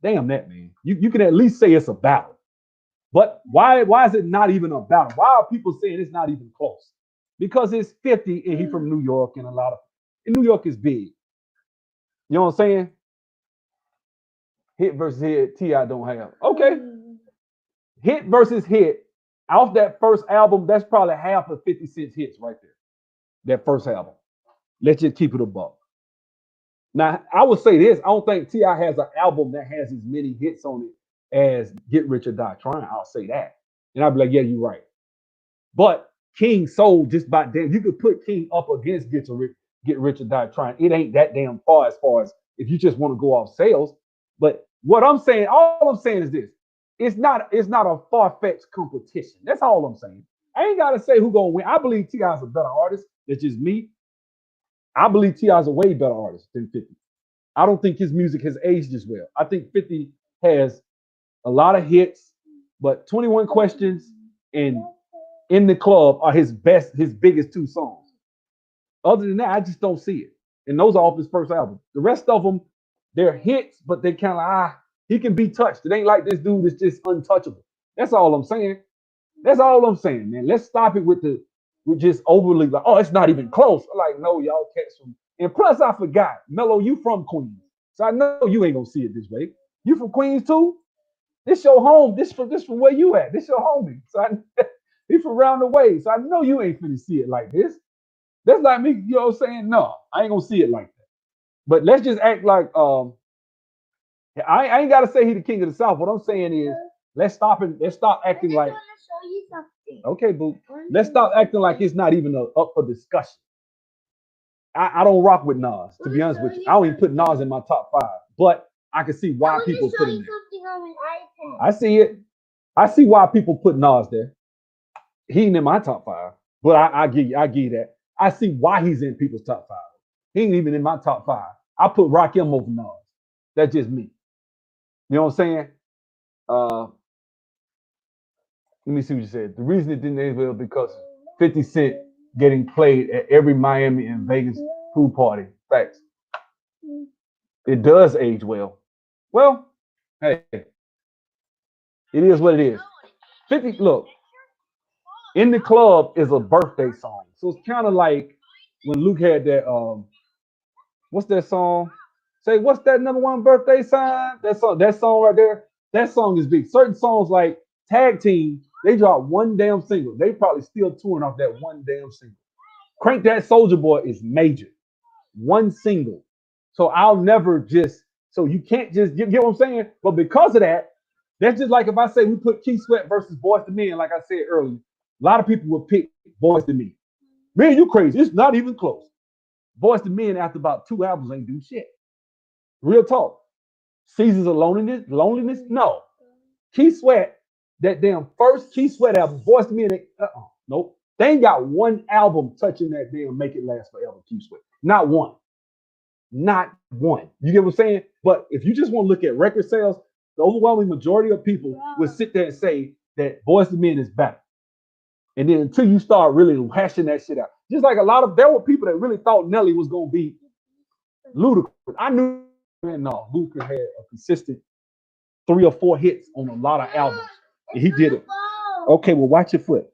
Damn that, man. You can at least say it's a battle. But why is it not even a battle? Why are people saying it's not even close? Because it's 50 and he's from New York, and New York is big. You know what I'm saying? Hit versus hit, T.I. don't have. Okay. Hit versus hit. Off that first album, that's probably half of 50 Cent's hits right there. That first album. Let's just keep it a buck. Now, I would say this. I don't think T.I. has an album that has as many hits on it as Get Rich or Die Trying. I'll say that. And I'll be like, yeah, you're right. But King sold just by damn. You could put King up against Get Rich or Die Trying. It ain't that damn far as if you just want to go off sales. But what I'm saying, all I'm saying is this. It's not a far-fetched competition. That's all I'm saying. I ain't got to say who's going to win. I believe T.I. is a better artist. That's just me. I believe T.I. is a way better artist than 50. I don't think his music has aged as well. I think 50 has a lot of hits, but 21 Questions and In the Club are his biggest 2 songs. Other than that, I just don't see it. And those are off his first album. The rest of them, they're hits, but they kind of he can be touched. It ain't like this dude is just untouchable. That's all I'm saying. That's all I'm saying, man. Let's stop it with just overly like, oh, it's not even close. I'm like, no, y'all catch them. And plus, I forgot, Mello, you from Queens, so I know you ain't gonna see it this way. You from Queens too? This your home. This from where you at? This your homie. So he from around the way. So I know you ain't finna see it like this. That's like me. You know what I'm saying? No, I ain't gonna see it like that. But let's just act like I ain't gotta say he the king of the South. What I'm saying is let's stop acting like. Show you something. Okay, boo. Let's stop acting like it's not even up for discussion. I don't rock with Nas, to be honest with you. I don't even put Nas in my top 5, but I can see why people put him there. I see it. I see why people put Nas there. He ain't in my top 5, but I give you that. I see why he's in people's top 5. He ain't even in my top 5. I put Rakim over Nas. That's just me. You know what I'm saying? Let me see what you said. The reason it didn't age well because 50 Cent getting played at every Miami and Vegas pool party. Facts. It does age well. Well, hey, it is what it is. 50, look, In the Club is a birthday song. So it's kind of like when Luke had that, what's that song? Say, what's that #1 birthday song? That song right there. That song is big. Certain songs like Tag Team, they drop one damn single. They probably still touring off that one damn single. Crank That Soldier Boy is major. One single. So I'll never just, so you can't just, get what I'm saying? But because of that, that's just like if I say we put Keith Sweat versus Boyz II Men, like I said earlier, a lot of people would pick Boyz II Men. Man, you crazy. It's not even close. Boyz II Men, after about 2 albums, ain't do shit. Real talk. Seasons of Loneliness? No. Keith Sweat, that damn first Keith Sweat album, Boyz II Men, nope. They ain't got one album touching that damn Make It Last Forever, Keith Sweat. Not one. Not one. You get what I'm saying? But if you just want to look at record sales, the overwhelming majority of people would sit there and say that Boyz II Men is better. And then until you start really hashing that shit out. Just like there were people that really thought Nelly was going to be Ludacris. I knew, man, no, Ludacris had a consistent 3 or 4 hits on a lot of albums. And he did it. Okay, well, watch your foot.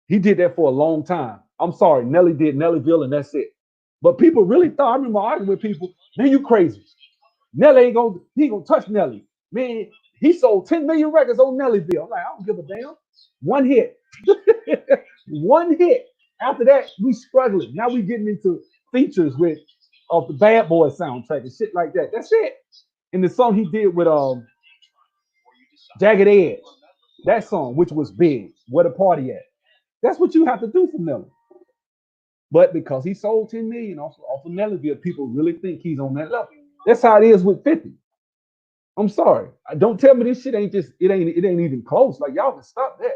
He did that for a long time. I'm sorry, Nelly did Nellyville, and that's it. But people really thought, I remember arguing with people, man, you crazy. Nelly ain't gonna touch Nelly. Man, he sold 10 million records on Nellyville. I'm like, I don't give a damn. One hit. One hit. After that, we struggling. Now we getting into features of the Bad Boy soundtrack and shit like that. That's it. And the song he did with Jagged Edge, that song, which was big. Where the Party At? That's what you have to do for Nelly. But because he sold 10 million off of Nellyville, people really think he's on that level. That's how it is with 50. I'm sorry. Don't tell me this shit ain't even close. Like, y'all can stop that.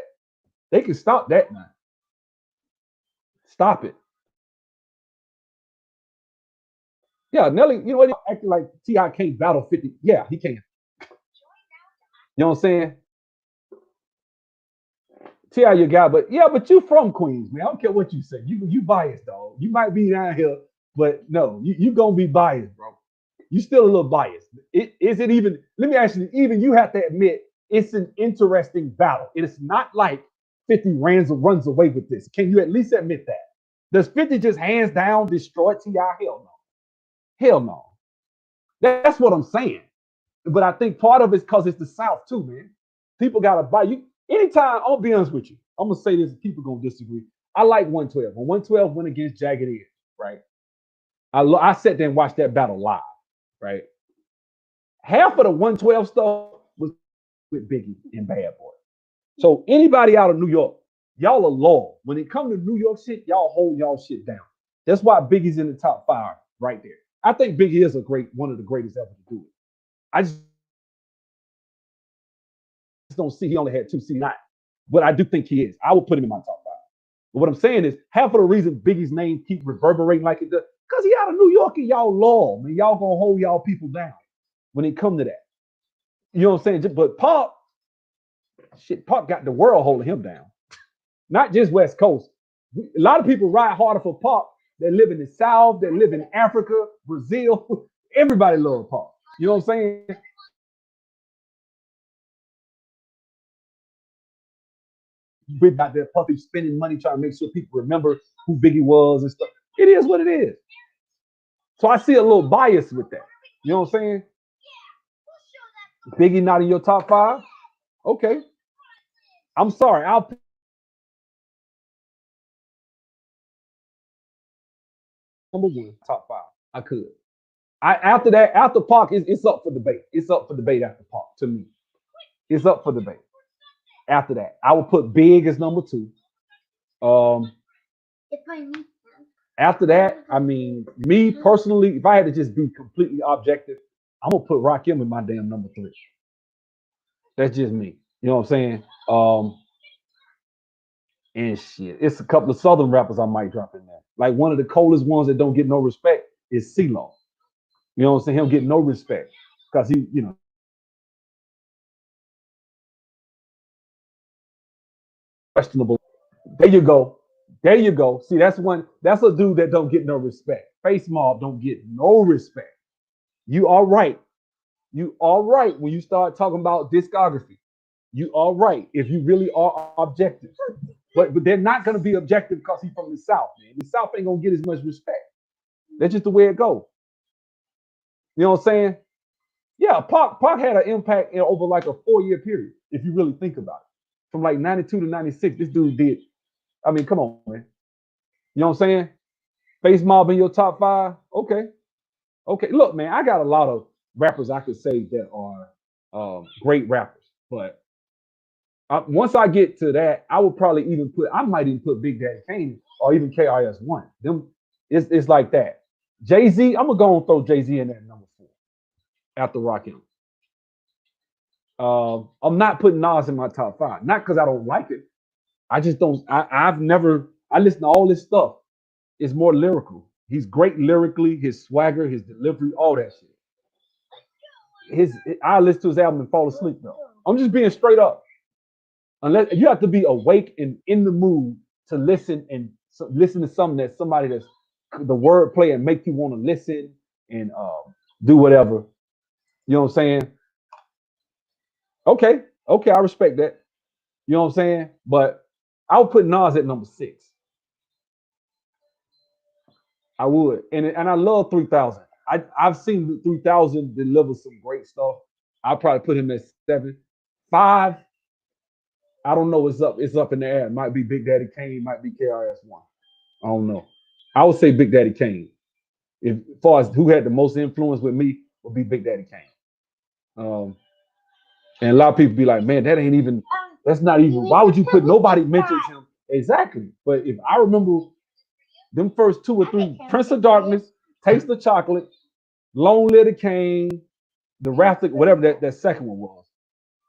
They can stop that now. Stop it. Yeah, Nelly, you know what? Acting like T.I. can't battle 50. Yeah, he can. You know what I'm saying? T.I. your guy, but you from Queens, man. I don't care what you say. You biased, dog. You might be down here, but no, you gonna be biased, bro. You still a little biased. Is it even? Let me ask you. Even you have to admit it's an interesting battle. It is not like 50 runs away with this. Can you at least admit that? Does 50 just hands down destroy T.I.? Hell no. Hell no. That's what I'm saying. But I think part of it's because it's the South too, man. People gotta buy you. Anytime, I'll be honest with you. I'm gonna say this, people gonna disagree. I like 112. When 112 went against Jagged Edge, right? I sat there and watched that battle live, right? Half of the 112 stuff was with Biggie and Bad Boy. So anybody out of New York, y'all are loyal. When it comes to New York shit, y'all hold y'all shit down. That's why Biggie's in the top 5 right there. I think Biggie is one of the greatest ever to do it. I just don't see he only had 2 C9, but I do think he is. I would put him in my top 5. But what I'm saying is, half of the reason Biggie's name keep reverberating like it does, because he out of New York and y'all loyal, man. Y'all gonna hold y'all people down when it come to that. You know what I'm saying? But Pop got the world holding him down. Not just West Coast. A lot of people ride harder for Pop that live in the South, that live in Africa, Brazil. Everybody loves Pop. You know what I'm saying? Big out there, Puffy spending money trying to make sure people remember who Biggie was and stuff. It is what it is. So I see a little bias with that. You know what I'm saying? Biggie not in your top 5? Okay. I'm sorry. I'll pick #1, top 5. I could. After that, after Pac, it's up for debate. It's up for debate after Pac, to me. It's up for debate. After that, I would put Big as #2. After that, I mean, me personally, if I had to just be completely objective, I'm gonna put Rakim in my damn #3. That's just me. You know what I'm saying? And shit, it's a couple of Southern rappers I might drop in there. Like one of the coldest ones that don't get no respect is CeeLo. You know what I'm saying? He'll get no respect because he, you know, questionable. There you go. There you go. See, that's one. That's a dude that don't get no respect. Face Mob don't get no respect. You all right. You all right when you start talking about discography. You all right if you really are objective. But they're not gonna be objective because he's from the South, man. The South ain't gonna get as much respect. That's just the way it goes. You know what I'm saying? Yeah, Pac had an impact over like a 4-year period, if you really think about it. From like 92 to 96, this dude did. I mean, come on, man. You know what I'm saying? Face Mob in your top 5. Okay. Okay. Look, man, I got a lot of rappers I could say that are great rappers. But once I get to that, I would probably I might even put Big Daddy Kane or even KRS-One. Them, it's like that. Jay-Z, I'm going to go and throw Jay-Z in there at number 4 after Rakim. I'm not putting Nas in my top 5. Not because I don't like it. I just don't. I listen to all this stuff. It's more lyrical. He's great lyrically, his swagger, his delivery, all that shit. I listen to his album and fall asleep though. I'm just being straight up. Unless you have to be awake and in the mood to listen and listen to something that somebody that's the wordplay and make you want to listen and do whatever. You know what I'm saying? Okay, I respect that. You know what I'm saying? But I would put Nas at number 6. I would, and I love 3000. I've seen 3000 deliver some great stuff. I'll probably put him at 7. 5, I don't know. It's up in the air. It might be Big Daddy Kane, might be KRS-One. I don't know. I would say Big Daddy Kane. As far as who had the most influence with me, would be Big Daddy Kane. And a lot of people be like, man, that's not even, why would you put, nobody mentions him. Exactly. But if I remember them first 2 or 3, Prince of Darkness, Taste of Chocolate, Long Live the King, The Wrath of, whatever that second one was.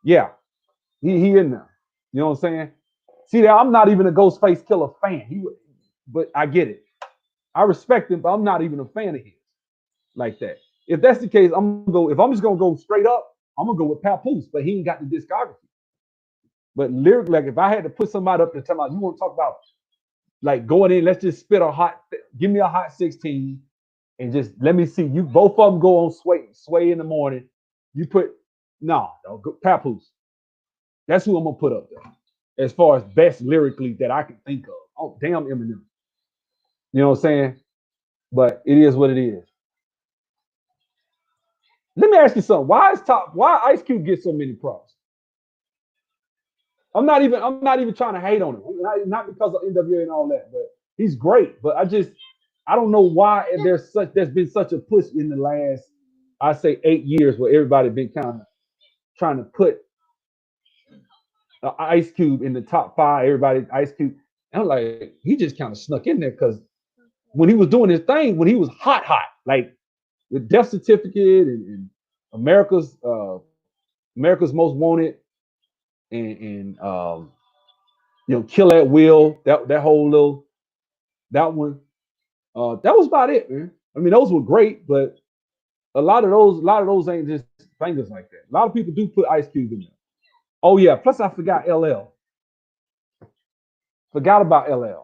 Yeah, he in there. You know what I'm saying? See that I'm not even a Ghostface Killer fan. But I get it. I respect him, but I'm not even a fan of his like that. If that's the case, if I'm just gonna go straight up, I'm gonna go with Papoose, but he ain't got the discography. But lyrically, like if I had to put somebody up there talking about, you want to talk about like going in, let's just give me a hot 16 and just let me see you both of them go on sway in the morning. You put Papoose. That's who I'm gonna put up there as far as best lyrically that I can think of. Oh, damn Eminem. You know what I'm saying? But it is what it is. Let me ask you something. Why Ice Cube get so many props? I'm not even trying to hate on him. Not because of NWA and all that, but he's great. But I don't know why there's been such a push in the last, I say 8 years where everybody been kind of trying to put Ice Cube in the top 5. Everybody Ice Cube. And I'm like, he just kind of snuck in there because when he was doing his thing, when he was hot, like with Death Certificate and America's Most Wanted and Kill at Will, that whole little that one, that was about it, man. I mean, those were great, but a lot of those ain't just bangers like that. A lot of people do put Ice Cube in there. Oh yeah, plus I forgot LL. Forgot about LL.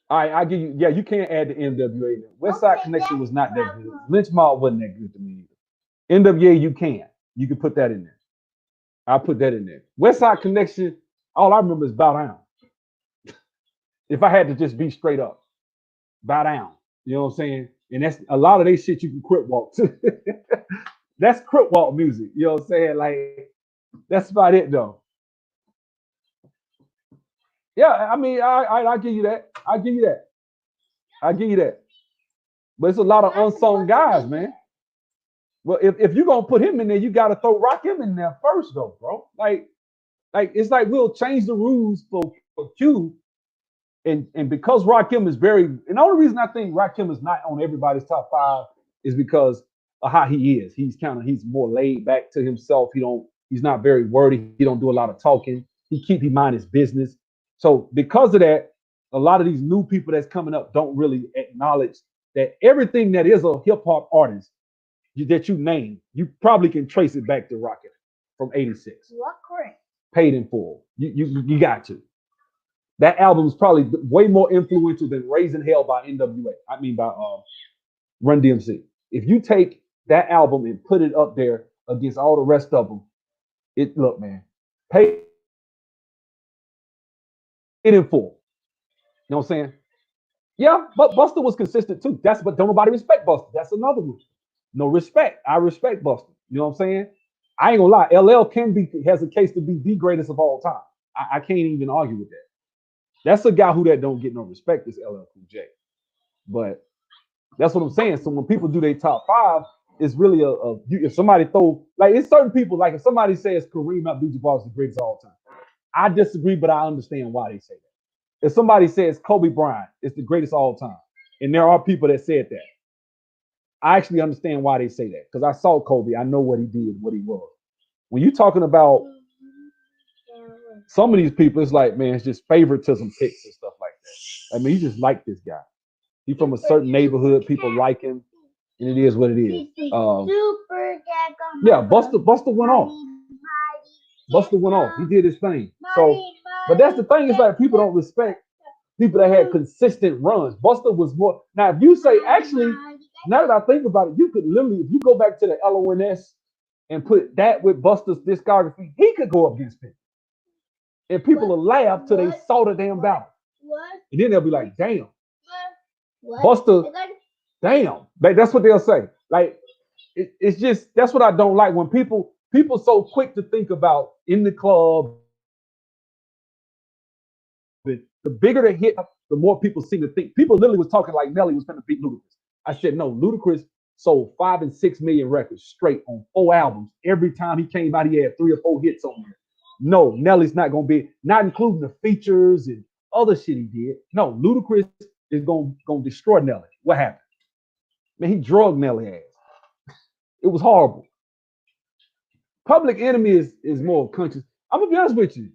All right, I give you. Yeah, you can't add the NWA. West Side Connection was not that good. Lynch Mob wasn't that good to me either. NWA, you can put that in there. I'll put that in there. West Side Connection, all I remember is Bow Down. If I had to just be straight up, Bow Down. You know what I'm saying? And that's a lot of they shit you can crip walk to. That's crip walk music. You know what I'm saying? Like, that's about it though. Yeah, I mean, I'll give you that. I'll give you that. But it's a lot of unsung guys, man. Well, if you're gonna put him in there, you gotta throw Rakim in there first, though, bro. Like it's like we'll change the rules for Q, and because Rakim is and the only reason I think Rakim is not on everybody's top 5 is because of how he is. He's more laid back to himself. He's not very wordy. He don't do a lot of talking. He mind his business. So because of that, a lot of these new people that's coming up don't really acknowledge that everything that is a hip hop artist that you name, you probably can trace it back to Rocket from '86. What correct? Paid in full. You got to. That album is probably way more influential than Raising Hell by NWA. I mean by Run DMC. If you take that album and put it up there against all the rest of them, look, man, paid in full. You know what I'm saying? Yeah, but Buster was consistent too. But don't nobody respect Buster. That's another one. No respect. I respect Buster. You know what I'm saying? I ain't gonna lie. LL has a case to be the greatest of all time. I can't even argue with that. That's a guy that don't get no respect. Is LL Cool J. But that's what I'm saying. So when people do their top five, it's really if somebody it's certain people, like if somebody says Kareem Abdul-Jabbar is the greatest of all time, I disagree, but I understand why they say that. If somebody says Kobe Bryant is the greatest of all time, and there are people that said that, I actually understand why they say that because I saw Kobe. I know what he did, what he was. When you're talking about some of these people, it's like, man, it's just favoritism picks and stuff like that. I mean, you just like this guy. He's from a certain neighborhood. People like him, and it is what it is. Yeah, Buster went off. Buster went off. He did his thing. So, but that's the thing. Is like people don't respect people that had consistent runs. Buster was more. Now, if you say actually, now that I think about it, you could literally, if you go back to the LONS and put that with Buster's discography, he could go up against people. And people will laugh till they saw the damn battle. And then they'll be like, damn. Buster, damn. Like, that's what they'll say. Like, it's just, that's what I don't like when people so quick to think about in the club. The bigger the hit, the more people seem to think. People literally was talking like Nelly was going to beat Ludacris. I said, no, Ludacris sold 5 and 6 million records straight on 4 albums. Every time he came out, he had 3 or 4 hits on there. No, Nelly's not going to be, not including the features and other shit he did. No, Ludacris is going to destroy Nelly. What happened? Man, he drugged Nelly ass. It was horrible. Public Enemy is more conscious. I'm going to be honest with you.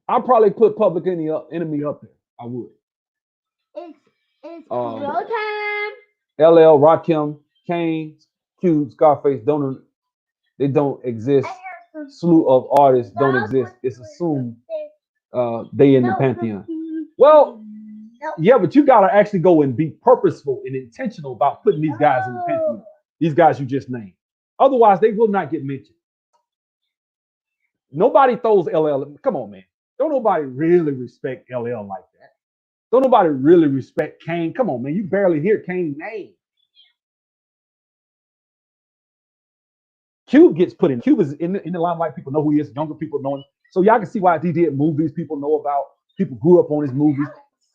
I'll probably put Public Enemy up there. I would. It's go time. LL, Rakim, Kane, Cube, Scarface don't exist. Slew of artists don't exist. It's assumed they in the pantheon. Well, yeah, but you gotta actually go and be purposeful and intentional about putting these guys in the pantheon. These guys you just named. Otherwise, they will not get mentioned. Nobody throws LL. Come on, man. Don't nobody really respect LL like that. Don't nobody really respect Kane. Come on, man. You barely hear Kane's name. Cube gets put in. Cube is in the limelight. People know who he is. Younger people know him. So y'all can see why he did movies people know about. People grew up on his movies.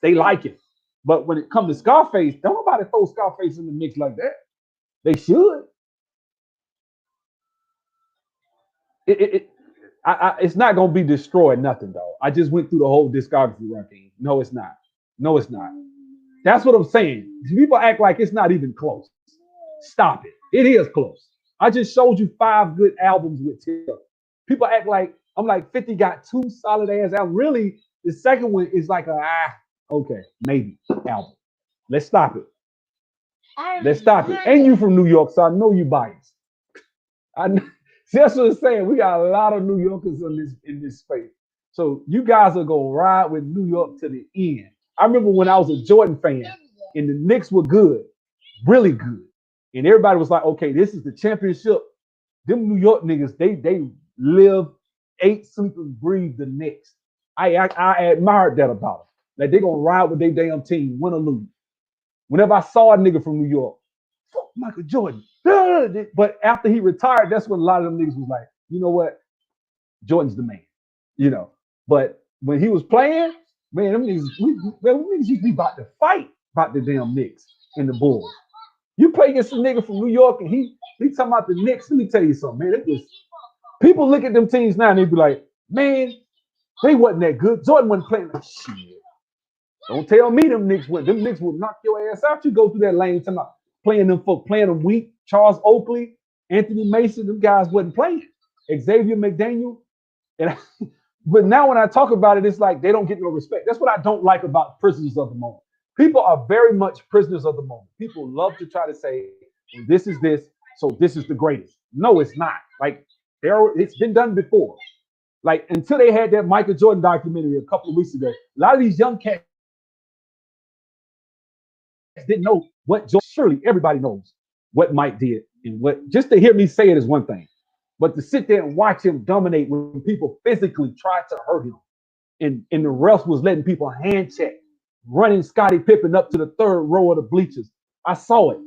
They like it. But when it comes to Scarface, don't nobody throw Scarface in the mix like that. They should. It's not going to be destroyed, nothing, though. I just went through the whole discography ranking. No, it's not. No, it's not. That's what I'm saying. People act like it's not even close. Stop it. It is close. I just showed you 5 good albums with Tip. People act like, I'm like, 50 got 2 solid ass albums. Really, the second one is like okay, maybe album. Let's stop it. Let's stop it. And you from New York, so I know you biased. See, that's what I'm saying. We got a lot of New Yorkers in this space. So you guys are going to ride with New York to the end. I remember when I was a Jordan fan and the Knicks were good, really good. And everybody was like, okay, this is the championship. Them New York niggas, they live, ate, sleep, and breathe the Knicks. I admired that about them. Like they're going to ride with their damn team, win or lose. Whenever I saw a nigga from New York, fuck Michael Jordan. But after he retired, that's when a lot of them niggas was like, you know what? Jordan's the man, you know. But when he was playing, man, them niggas used to be about to fight about the damn Knicks and the Bulls. You play against a nigga from New York and he talking about the Knicks. Let me tell you something, man. People look at them teams now and they be like, man, they wasn't that good. Jordan wasn't playing like shit. Don't tell me them Knicks would knock your ass out. You go through that lane talking about playing them weak. Charles Oakley, Anthony Mason, them guys wasn't playing. Xavier McDaniel, And but now when I talk about it, it's like they don't get no respect. That's what I don't like about prisoners of the moment. People are very much prisoners of the moment. People love to try to say, well, this is this, so this is the greatest. No, it's not. Like it's been done before. Like until they had that Michael Jordan documentary a couple of weeks ago, a lot of these young cats didn't know what Jordan. Surely everybody knows what Mike did and what. Just to hear me say it is one thing, but to sit there and watch him dominate when people physically tried to hurt him, and the refs was letting people hand check, running Scottie Pippen up to the third row of the bleachers. I saw it.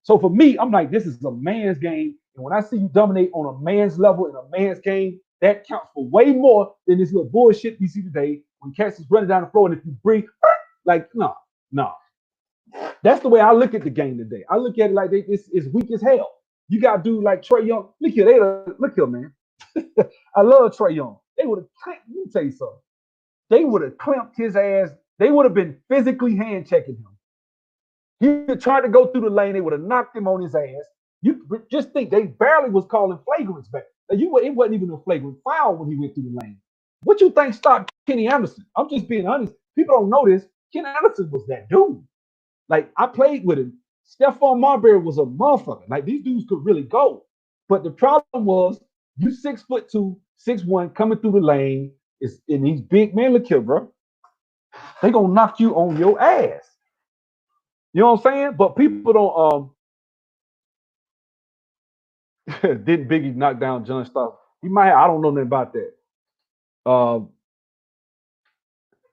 So for me, I'm like, this is a man's game. And when I see you dominate on a man's level in a man's game, that counts for way more than this little bullshit you see today when cats is running down the floor and if you breathe, like, no. That's the way I look at the game today. I look at it like it's weak as hell. You got to do like Trae Young. Look here, man. I love Trae Young. They would have, let me tell you something. They would have clamped his ass. They would have been physically hand checking him. He tried to go through the lane. They would have knocked him on his ass. You just think they barely was calling flagrants back. It wasn't even a flagrant foul when he went through the lane. What you think stopped Kenny Anderson? I'm just being honest. People don't know this. Kenny Anderson was that dude. Like I played with him. Stephon Marbury was a motherfucker. Like these dudes could really go. But the problem was you 6'2", 6'1", coming through the lane. And these big men, look here, bro. They gonna knock you on your ass. You know what I'm saying? But people don't didn't Biggie knock down John Stockton? He might have, I don't know nothing about that.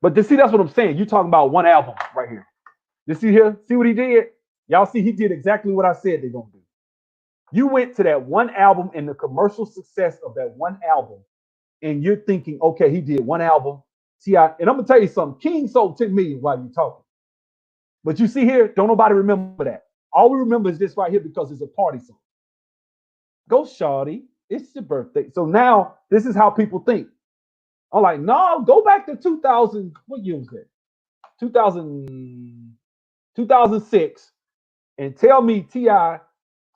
But to see, that's what I'm saying. You talking about one album right here. You see here? See what he did? Y'all see he did exactly what I said they're gonna do. You went to that one album and the commercial success of that one album, and you're thinking, okay, he did one album. T.I., and I'm gonna tell you something. King sold 10 million while you're talking. But you see here, don't nobody remember that. All we remember is this right here because it's a party song. Go, shawty. It's your birthday. So now this is how people think. I'm like, no, go back to 2000. What year was that? 2006, and tell me T.I.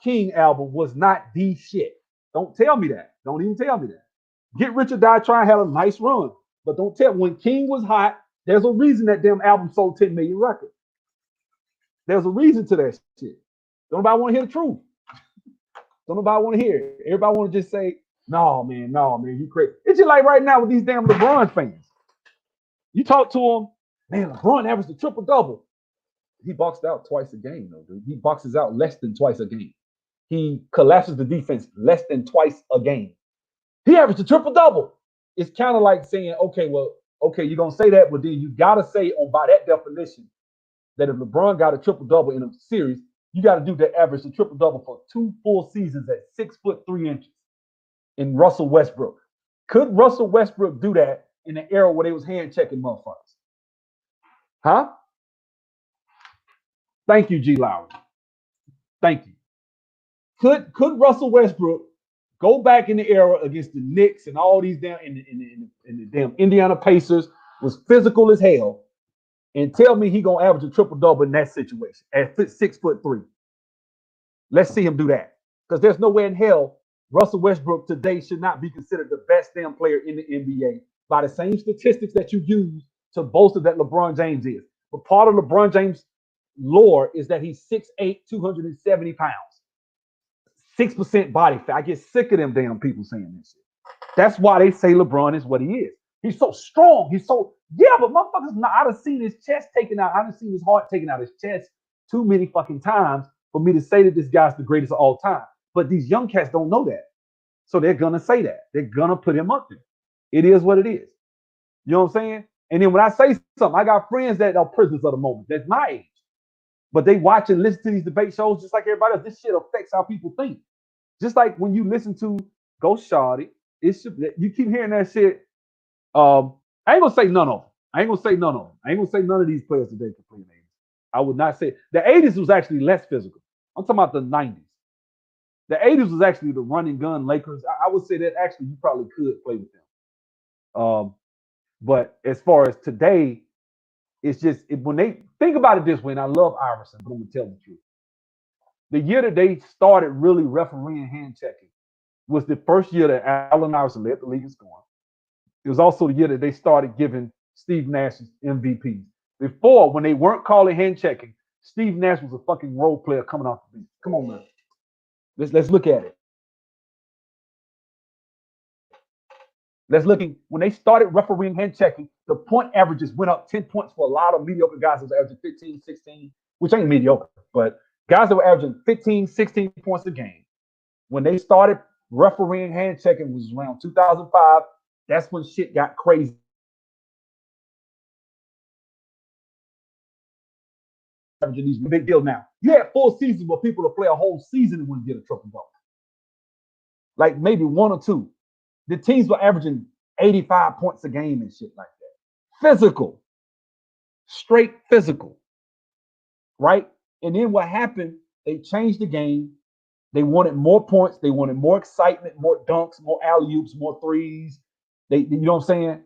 King album was not the shit. Don't tell me that. Don't even tell me that. Get Rich or Die Trying had a nice run, but don't tell when King was hot. There's a reason that damn album sold 10 million records. There's a reason to that shit. Don't nobody want to hear the truth. Don't nobody want to hear it. Everybody want to just say, no, man, you crazy. It's just like right now with these damn LeBron fans. You talk to them, man, LeBron averaged a triple-double. He boxed out twice a game, though, dude. He boxes out less than twice a game. He collapses the defense less than twice a game. He averaged a triple-double. It's kind of like saying, okay, you're going to say that, but then you got to say, by that definition, that if LeBron got a triple-double in a series, you got to do the average, a triple-double for 2 full seasons at 6'3" in Russell Westbrook. Could Russell Westbrook do that in an era where they was hand-checking motherfuckers? Huh? Thank you, G. Lowry. Thank you. Could Russell Westbrook go back in the era against the Knicks and all these damn in the damn Indiana Pacers was physical as hell, and tell me he gonna average a triple-double in that situation at 6'3"? Let's see him do that. Because there's no way in hell Russell Westbrook today should not be considered the best damn player in the NBA by the same statistics that you use to bolster that LeBron James is. But part of LeBron James' lore is that he's 6'8", 270 pounds. 6% body fat. I get sick of them damn people saying this shit. That's why they say LeBron is what he is. He's so strong. But motherfuckers, I'd have seen his chest taken out. I'd have seen his heart taken out his chest too many fucking times for me to say that this guy's the greatest of all time. But these young cats don't know that. So they're going to say that. They're going to put him up there. It is what it is. You know what I'm saying? And then when I say something, I got friends that are prisoners of the moment. That's my age. But they watch and listen to these debate shows just like everybody else. This shit affects how people think. Just like when you listen to Go Shawty, you keep hearing that shit. I ain't gonna say none of them. I ain't gonna say none of these players today can play in the 80s. I would not say the 80s was actually less physical. I'm talking about the 90s. The 80s was actually the running gun Lakers. I would say that actually you probably could play with them. But as far as today, it's just when they think about it this way, and I love Iverson, but I'm gonna tell the truth. The year that they started really refereeing hand checking was the first year that Allen Iverson led the league in scoring. It was also the year that they started giving Steve Nash MVPs. Before, when they weren't calling hand checking, Steve Nash was a fucking role player coming off the bench. Come on, man. Let's look at it. When they started refereeing hand checking, the point averages went up 10 points for a lot of mediocre guys that was averaging 15, 16, which ain't mediocre, but guys that were averaging 15, 16 points a game. When they started refereeing hand checking was around 2005. That's when shit got crazy. These big deal now. You had full seasons where people would play a whole season and wouldn't get a triple double. Like maybe one or two. The teams were averaging 85 points a game and shit like that. Physical. Straight physical. Right? And then what happened, they changed the game. They wanted more points. They wanted more excitement, more dunks, more alley-oops, more threes. You know what I'm saying?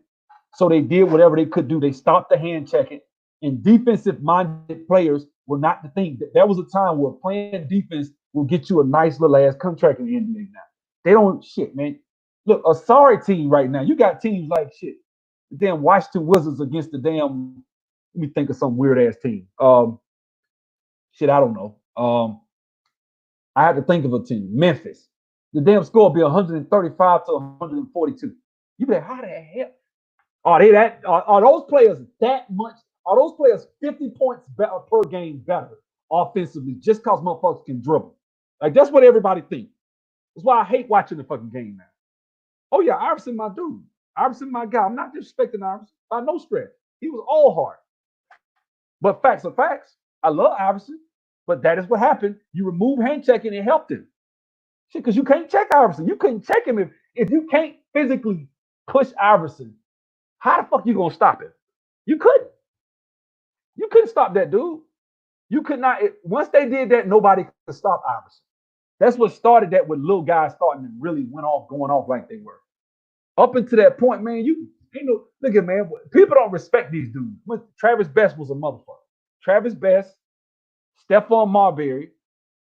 So they did whatever they could do. They stopped the hand checking. And defensive-minded players were not the thing. There was a time where playing defense will get you a nice little ass contract in the NBA now. They don't shit, man. Look, a sorry team right now. You got teams like shit. The damn Washington Wizards against the damn. Let me think of some weird ass team. Shit, I don't know. I had to think of a team. Memphis. The damn score will be 135 to 142. You be like, how the hell? Are those players that much? Are those players 50 points better per game better offensively just because motherfuckers can dribble? Like, that's what everybody thinks. That's why I hate watching the fucking game now. Oh, yeah, Iverson, my dude. Iverson, my guy. I'm not disrespecting Iverson by no stretch. He was all hard. But facts are facts. I love Iverson, but that is what happened. You remove hand checking, it helped him. Shit, because you can't check Iverson. You couldn't check him if you can't physically push Iverson. How the fuck you gonna stop him? You couldn't. You couldn't stop that dude. You could not. Once they did that, nobody could stop Iverson. That's what started that with little guys starting to really going off like they were. Up until that point, man, look at man. People don't respect these dudes. Travis Best was a motherfucker. Travis Best, Stephon Marbury,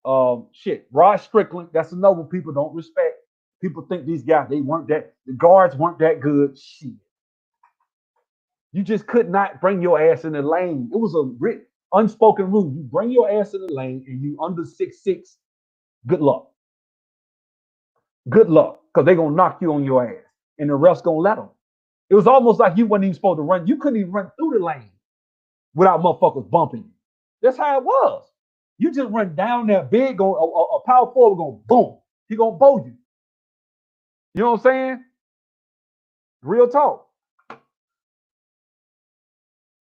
Rod Strickland. That's another one people don't respect. People think these guys, the guards weren't that good. Shit. You just could not bring your ass in the lane. It was a unspoken rule. You bring your ass in the lane and you under 6'6", good luck. Good luck, because they're going to knock you on your ass. And the refs going to let them. It was almost like you weren't even supposed to run. You couldn't even run through the lane without motherfuckers bumping you. That's how it was. You just run down there big, a power forward going boom. He going to bow you. You know what I'm saying? Real talk.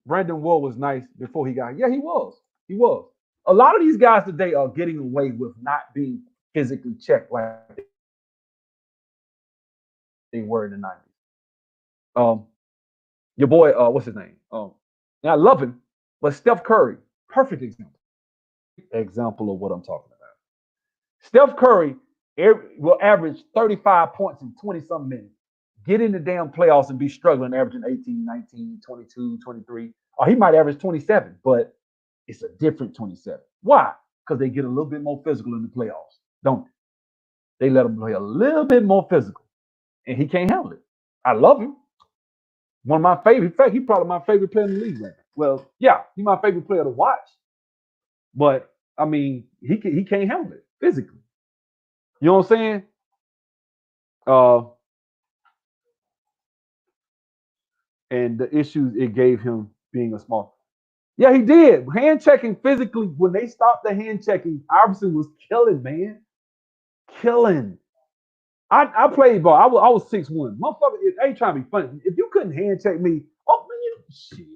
Brandon Wall was nice before he got. Yeah, he was. He was. A lot of these guys today are getting away with not being physically checked like they were in the 90s. Your boy, what's his name? And I love him, but Steph Curry, perfect example of what I'm talking about. Steph Curry will average 35 points in 20-something minutes. Get in the damn playoffs and be struggling, averaging 18, 19, 22, 23. Or he might average 27, but it's a different 27. Why? Because they get a little bit more physical in the playoffs, don't they? They let him play a little bit more physical, and he can't handle it. I love him. One of my favorite. In fact, he's probably my favorite player in the league right now. Well, yeah, he's my favorite player to watch. But, I mean, he can't handle it physically. You know what I'm saying? And the issues it gave him being a small. Yeah, he did. Hand checking physically, when they stopped the hand checking, Iverson was killing, man. Killing. I played ball. I was 6'1". Motherfucker, I ain't trying to be funny. If you couldn't hand check me, shit.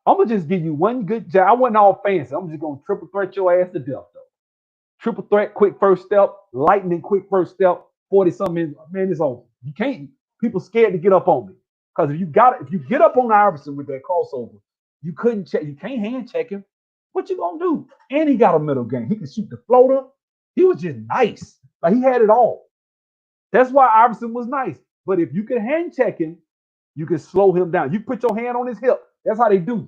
I'm going to just give you one good job. I wasn't all fancy. I'm just going to triple threat your ass to death, though. Triple threat, quick first step, lightning, quick first step, 40-something. Man, it's over. You can't. People scared to get up on me. Because if you get up on Iverson with that crossover, you couldn't check. You can't hand check him. What you gonna do? And he got a middle game. He could shoot the floater. He was just nice. Like, he had it all. That's why Iverson was nice. But if you can hand check him, you can slow him down. You put your hand on his hip. That's how they do.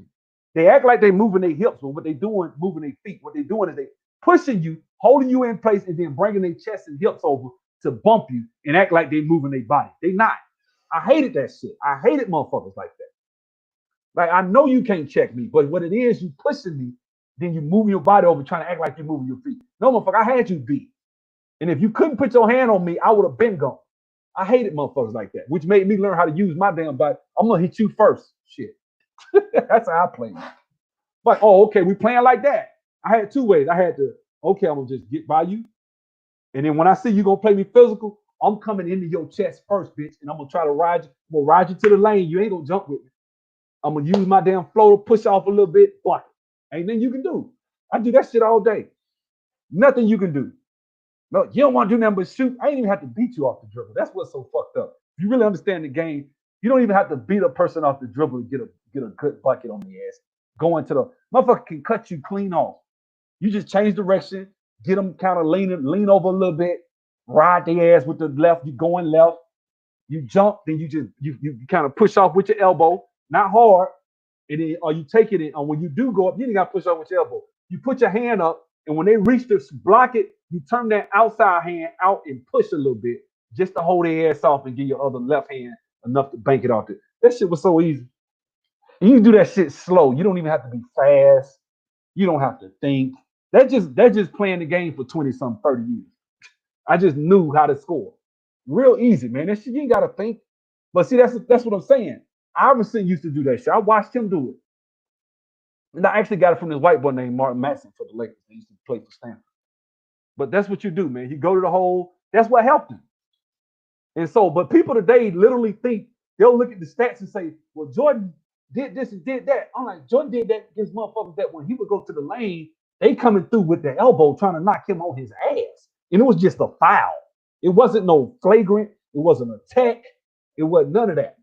They act like they're moving their hips, but what they doing, moving their feet. What they're doing is they pushing you, holding you in place, and then bringing their chest and hips over to bump you and act like they're moving their body. They not. I hated that shit. I hated motherfuckers like that. Like, I know you can't check me, but what it is, you pushing me, then you move your body over trying to act like you're moving your feet. No, motherfucker, I had you beat. And if you couldn't put your hand on me, I would have been gone. I hated motherfuckers like that, which made me learn how to use my damn body. I'm going to hit you first. Shit. That's how I play. But, oh, okay, we playing like that. I had two ways. I had to, okay, I'm going to just get by you. And then when I see you going to play me physical, I'm coming into your chest first, bitch. And I'm going to try to ride you. I'm going to ride you to the lane. You ain't going to jump with me. I'm going to use my damn flow to push off a little bit. Block it. Ain't nothing you can do. I do that shit all day. Nothing you can do. No, you don't want to do nothing but shoot. I ain't even have to beat you off the dribble. That's what's so fucked up. If you really understand the game, you don't even have to beat a person off the dribble to get a good bucket on the ass. Going to the motherfucker can cut you clean off. You just change direction, get them kind of lean over a little bit, ride their ass with the left. You going left, you jump, then you kind of push off with your elbow, not hard, and then or you take it in. Or when you do go up, you ain't got to push off with your elbow. You put your hand up, and when they reach to block it, you turn that outside hand out and push a little bit just to hold their ass off and give your other left hand enough to bank it off there. That shit was so easy. And you can do that shit slow. You don't even have to be fast. You don't have to think. They're just playing the game for 20-some, 30 years. I just knew how to score. Real easy, man. That shit, you ain't got to think. But see, that's what I'm saying. Iverson used to do that shit. I watched him do it. And I actually got it from this white boy named Martin Matson for the Lakers. He used to play for Stanford. But that's what you do, man. You go to the hole. That's what helped him. And so, but people today literally think, they'll look at the stats and say, well, Jordan did this and did that. I'm like, Jordan did that against motherfuckers that when he would go to the lane, they coming through with their elbow trying to knock him on his ass. And it was just a foul. It wasn't no flagrant. It wasn't a tech. It wasn't none of that.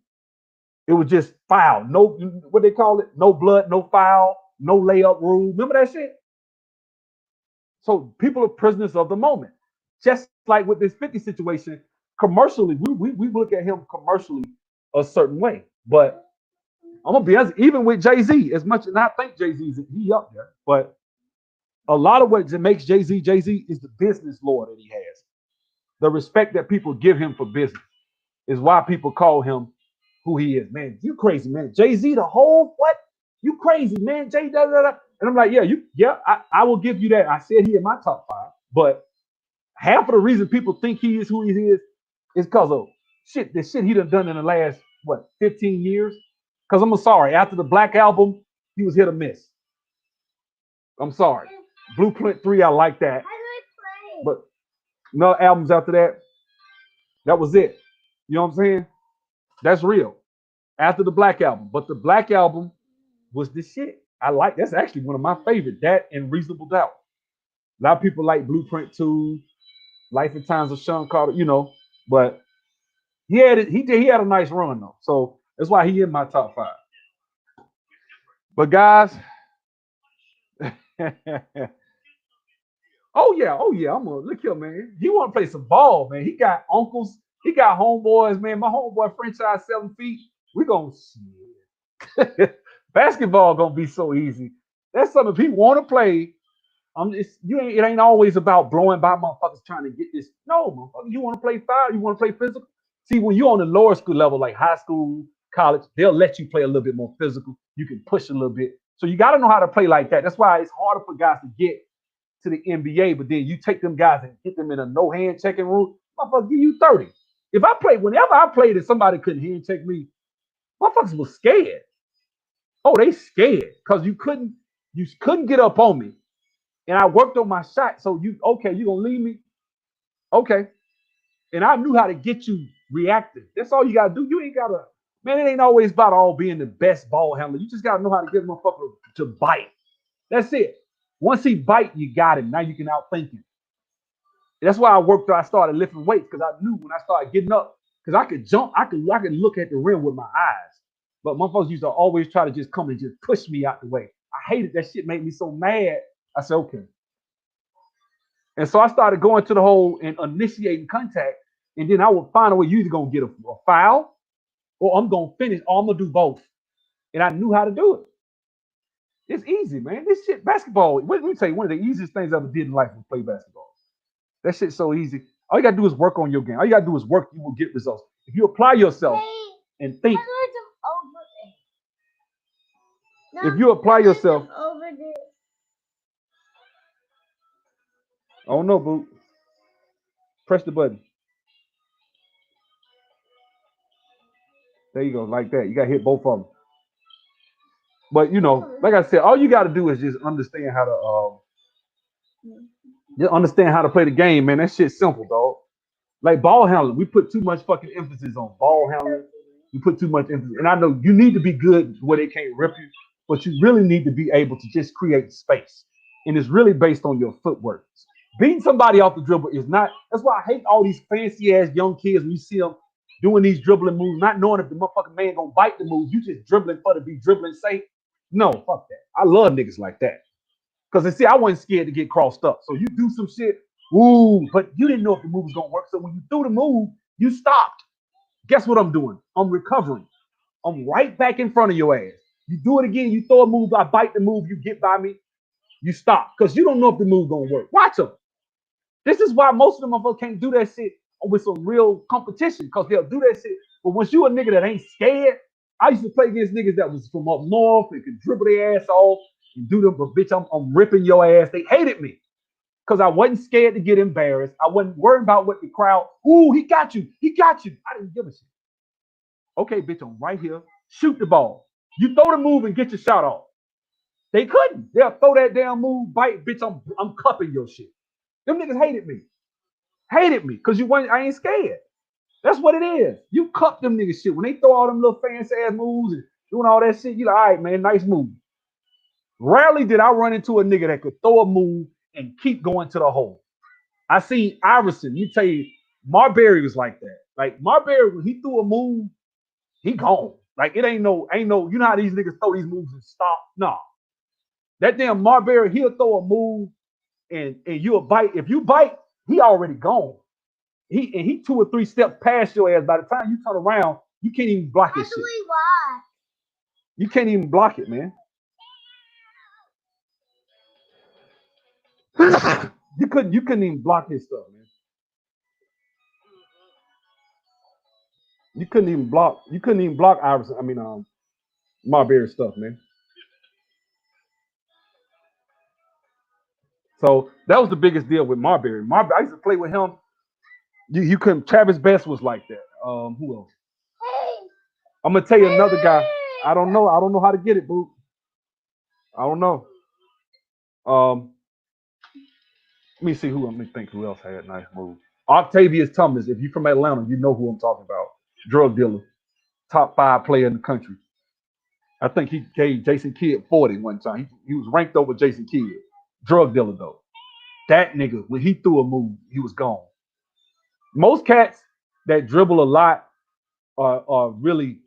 It was just foul. No, what they call it? No blood, no foul, no layup rule. Remember that shit? So people are prisoners of the moment. Just like with this 50 situation, commercially, we look at him commercially a certain way. But I'm gonna be honest, even with Jay-Z, as much as I think Jay-Z's he up there, but a lot of what makes Jay-Z is the business lore that he has. The respect that people give him for business is why people call him who he is. Man, you crazy, man. Jay-Z, the whole what? You crazy, man. Jay, da, da, da. And I'm like, I will give you that. I said he in my top 5, but half of the reason people think he is who he is because of the shit he done in the last 15 years. Because I'm sorry, after the Black Album, he was hit or miss. I'm sorry. Blueprint 3, I like that. But no albums after that, that was it. You know what I'm saying? That's real. After the Black Album. But the Black Album was the shit. That's actually one of my favorite. That and Reasonable Doubt. A lot of people like Blueprint 2, Life and Times of Sean Carter, but he had a nice run though. So that's why he in my top 5. But guys, oh yeah, I'm gonna look here, man. He want to play some ball, man. He got uncles, he got homeboys, man. My homeboy franchise 7 feet. We gonna see. Basketball gonna be so easy. That's something people want to play. It ain't always about blowing by motherfuckers trying to get this. No, motherfucker, you want to play foul, you want to play physical. See, when you're on the lower school level, like high school, college, they'll let you play a little bit more physical. You can push a little bit. So you got to know how to play like that. That's why it's harder for guys to get to the NBA. But then you take them guys and hit them in a no hand checking rule. Motherfucker, give you 30. Whenever I played and somebody couldn't hand check me, motherfuckers was scared. Oh, they scared because you couldn't get up on me. And I worked on my shot. So you gonna leave me? Okay. And I knew how to get you reactive. That's all you gotta do. You ain't gotta, man, it ain't always about all being the best ball handler. You just gotta know how to get a motherfucker to bite. That's it. Once he bite, you got him. Now you can outthink him. That's why I started lifting weights, because I knew when I started getting up, because I could jump, I could look at the rim with my eyes. But motherfuckers used to always try to just come and just push me out the way. I hated that shit, made me so mad. I said, okay. And so I started going to the hole and initiating contact. And then I would find a way, you either going to get a foul or I'm going to finish, or I'm going to do both. And I knew how to do it. It's easy, man. This shit, basketball, let me tell you, one of the easiest things I ever did in life was play basketball. That shit's so easy. All you got to do is work on your game. All you got to do is work, you will get results. If you apply yourself, and think. No, If you apply yourself, over there. oh no, boo. Press the button. There you go, like that. You gotta hit both of them. But you know, like I said, all you gotta do is just understand how to play the game, man. That shit's simple, dog. Like ball handling, we put too much fucking emphasis on ball handling. We put too much emphasis, and I know you need to be good where they can't rip you, but you really need to be able to just create space, and it's really based on your footwork. Beating somebody off the dribble is not. That's why I hate all these fancy ass young kids when you see them doing these dribbling moves, not knowing if the motherfucking man gonna bite the move. You just dribbling for to be dribbling safe. No, fuck that. I love niggas like that. Because they see, I wasn't scared to get crossed up. So you do some shit, ooh, but you didn't know if the move was gonna work. So when you threw the move, you stopped. Guess what I'm doing? I'm recovering. I'm right back in front of your ass. You do it again, you throw a move, I bite the move, you get by me, you stop. Because you don't know if the move gonna work. Watch them. This is why most of them motherfuckers can't do that shit with some real competition, because they'll do that shit. But once you a nigga that ain't scared, I used to play against niggas that was from up north and could dribble their ass off and do them, but bitch, I'm ripping your ass. They hated me because I wasn't scared to get embarrassed. I wasn't worried about what the crowd, ooh, he got you. He got you. I didn't give a shit. Okay, bitch, I'm right here. Shoot the ball. You throw the move and get your shot off. They couldn't. They'll throw that damn move, bite, bitch, I'm cupping your shit. Them niggas hated me. Hated me because I ain't scared. That's what it is. You cup them niggas shit. When they throw all them little fancy ass moves and doing all that shit, you like, all right, man, nice move. Rarely did I run into a nigga that could throw a move and keep going to the hole. I seen Iverson. You tell you, Marbury was like that. Like Marbury, when he threw a move, he gone. Like it ain't no, you know how these niggas throw these moves and stop? No. That damn Marbury, he'll throw a move and you'll bite. If you bite, he already gone. He 2 or 3 steps past your ass. By the time you turn around, you can't even block his shit. You can't even block it, man. You couldn't even block his stuff, man. You couldn't even block Iverson. I mean, Marbury stuff, man. So that was the biggest deal with Marbury. I used to play with him. You couldn't. Travis Best was like that. Who else? I'm gonna tell you another guy. I don't know how to get it, boo. I don't know. Let me see who. Let me think who else had nice moves. Octavius Thomas. If you're from Atlanta, you know who I'm talking about. Drug dealer, top 5 player in the country. I think he gave Jason Kidd 40 one time. He was ranked over Jason Kidd. Drug dealer though. That nigga, when he threw a move, he was gone. Most cats that dribble a lot are really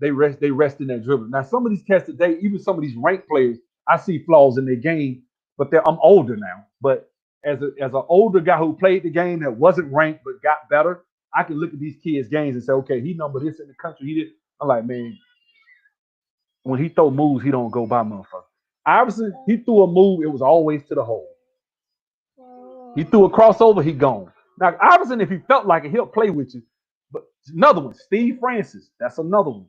they rest in their dribble. Now some of these cats today, even some of these ranked players, I see flaws in their game, but I'm older now. But as an older guy who played the game that wasn't ranked but got better, I can look at these kids' games and say, okay, he number this in the country. He did. I'm like, man, when he throw moves, he don't go by motherfucker. Iverson, he threw a move, it was always to the hole. He threw a crossover, he gone. Now, Iverson, if he felt like it, he'll play with you. But another one, Steve Francis, that's another one.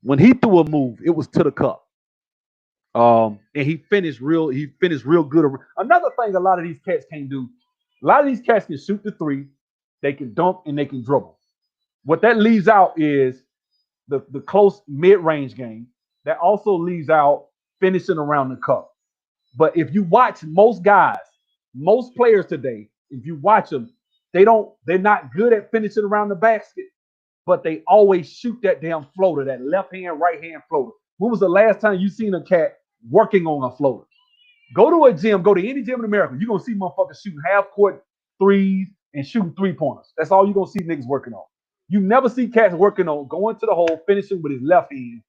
When he threw a move, it was to the cup. And he finished real good. Another thing a lot of these cats can't do, a lot of these cats can shoot the 3, they can dunk, and they can dribble. What that leaves out is the close mid-range game. That also leaves out finishing around the cup. But if you watch most guys, most players today, if you watch them, they're not good at finishing around the basket, but they always shoot that damn floater, that left hand, right hand floater. When was the last time you seen a cat working on a floater? Go to a gym, go to any gym in America, you're gonna see motherfuckers shooting half court threes and shooting 3-pointers. That's all you're gonna see niggas working on. You never see cats working on going to the hole, finishing with his left hand,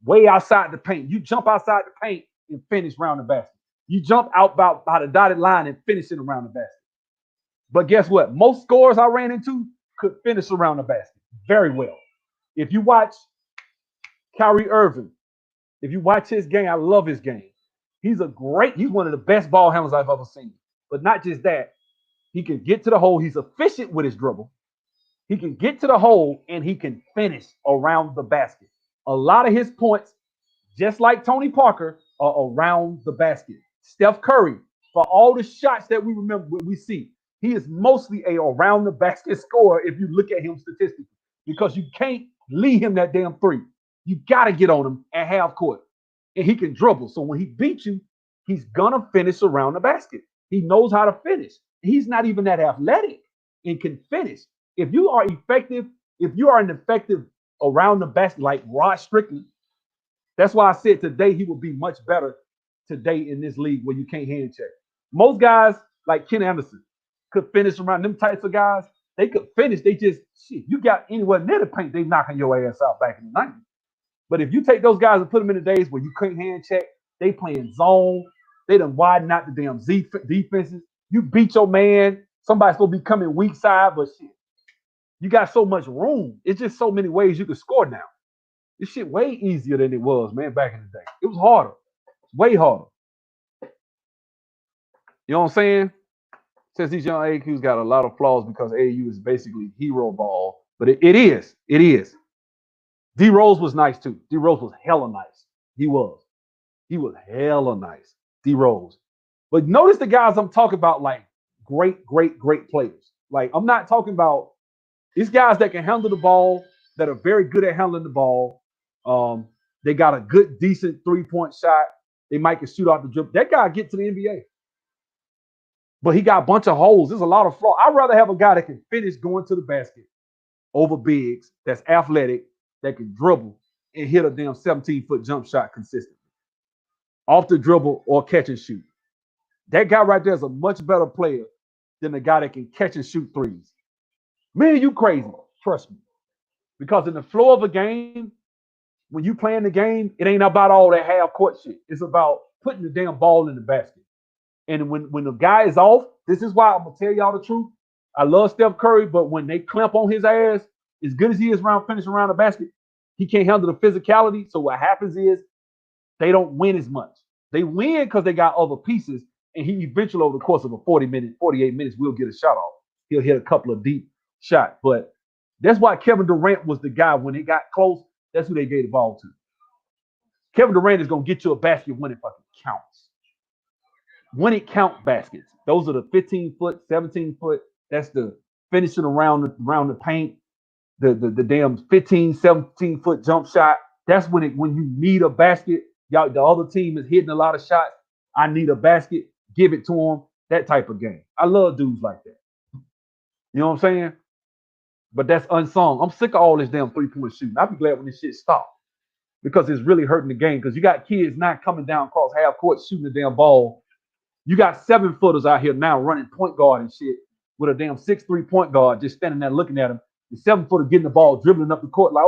way outside the paint. You jump outside the paint and finish around the basket. You jump out by the dotted line and finish it around the basket. But guess what? Most scorers I ran into could finish around the basket very well. If you watch Kyrie Irving, if you watch his game, I love his game. He's one of the best ball handlers I've ever seen. But not just that, he can get to the hole. He's efficient with his dribble. He can get to the hole and he can finish around the basket. A lot of his points, just like Tony Parker, are around the basket. Steph Curry, for all the shots that we remember, we see, he is mostly a around the basket scorer if you look at him statistically, because you can't leave him that damn three. You got to get on him at half court, and he can dribble. So when he beats you, he's gonna finish around the basket. He knows how to finish. He's not even that athletic and can finish. If you are effective, if you are an effective around the basket like Rod Strickland, that's why I said today he would be much better today in this league where you can't hand check. Most guys like Ken Anderson could finish around them types of guys. They could finish. They just shit. You got anywhere near the paint, they knocking your ass out back in the 90s. But if you take those guys and put them in the days where you couldn't hand check, they playing zone. They done widen out the damn Z defenses. You beat your man. Somebody's supposed to be coming weak side, but shit, you got so much room. It's just so many ways you can score now. This shit way easier than it was, man, back in the day. It was harder. Way harder. You know what I'm saying? Says these young AQs got a lot of flaws because AAU is basically hero ball. But it is. It is. D Rose was nice too. D Rose was hella nice. He was. He was hella nice. D Rose. But notice the guys I'm talking about, like great players. Like, I'm not talking about these guys that can handle the ball, that are very good at handling the ball. They got a good, decent 3-point shot. They might can shoot out the dribble. That guy get to the NBA. But he got a bunch of holes. There's a lot of flaws. I'd rather have a guy that can finish going to the basket over bigs, that's athletic, that can dribble and hit a damn 17-foot jump shot consistently. Off the dribble or catch and shoot. That guy right there is a much better player than the guy that can catch and shoot threes. Man, you crazy. Trust me. Because in the flow of a game, when you playing the game, it ain't about all that half-court shit. It's about putting the damn ball in the basket. And when the guy is off, this is why I'm going to tell y'all the truth. I love Steph Curry, but when they clamp on his ass, as good as he is around finishing around the basket, he can't handle the physicality. So what happens is they don't win as much. They win because they got other pieces, and he eventually over the course of a 48 minutes, will get a shot off. He'll hit a couple of deep shots. But that's why Kevin Durant was the guy when it got close. That's who they gave the ball to. Kevin Durant is going to get you a basket when it fucking counts. When it count baskets. Those are the 15-foot, 17-foot. That's the finishing around the paint. The damn 15, 17-foot jump shot. That's when you need a basket. Y'all, the other team is hitting a lot of shots. I need a basket. Give it to them. That type of game. I love dudes like that. You know what I'm saying? But that's unsung. I'm sick of all this damn 3-point shooting. I'll be glad when this shit stops. Because it's really hurting the game. Because you got kids not coming down across half court shooting the damn ball. You got 7-footers out here now running point guard and shit with a damn 6'3" point guard just standing there looking at him. The 7-footer getting the ball, dribbling up the court like,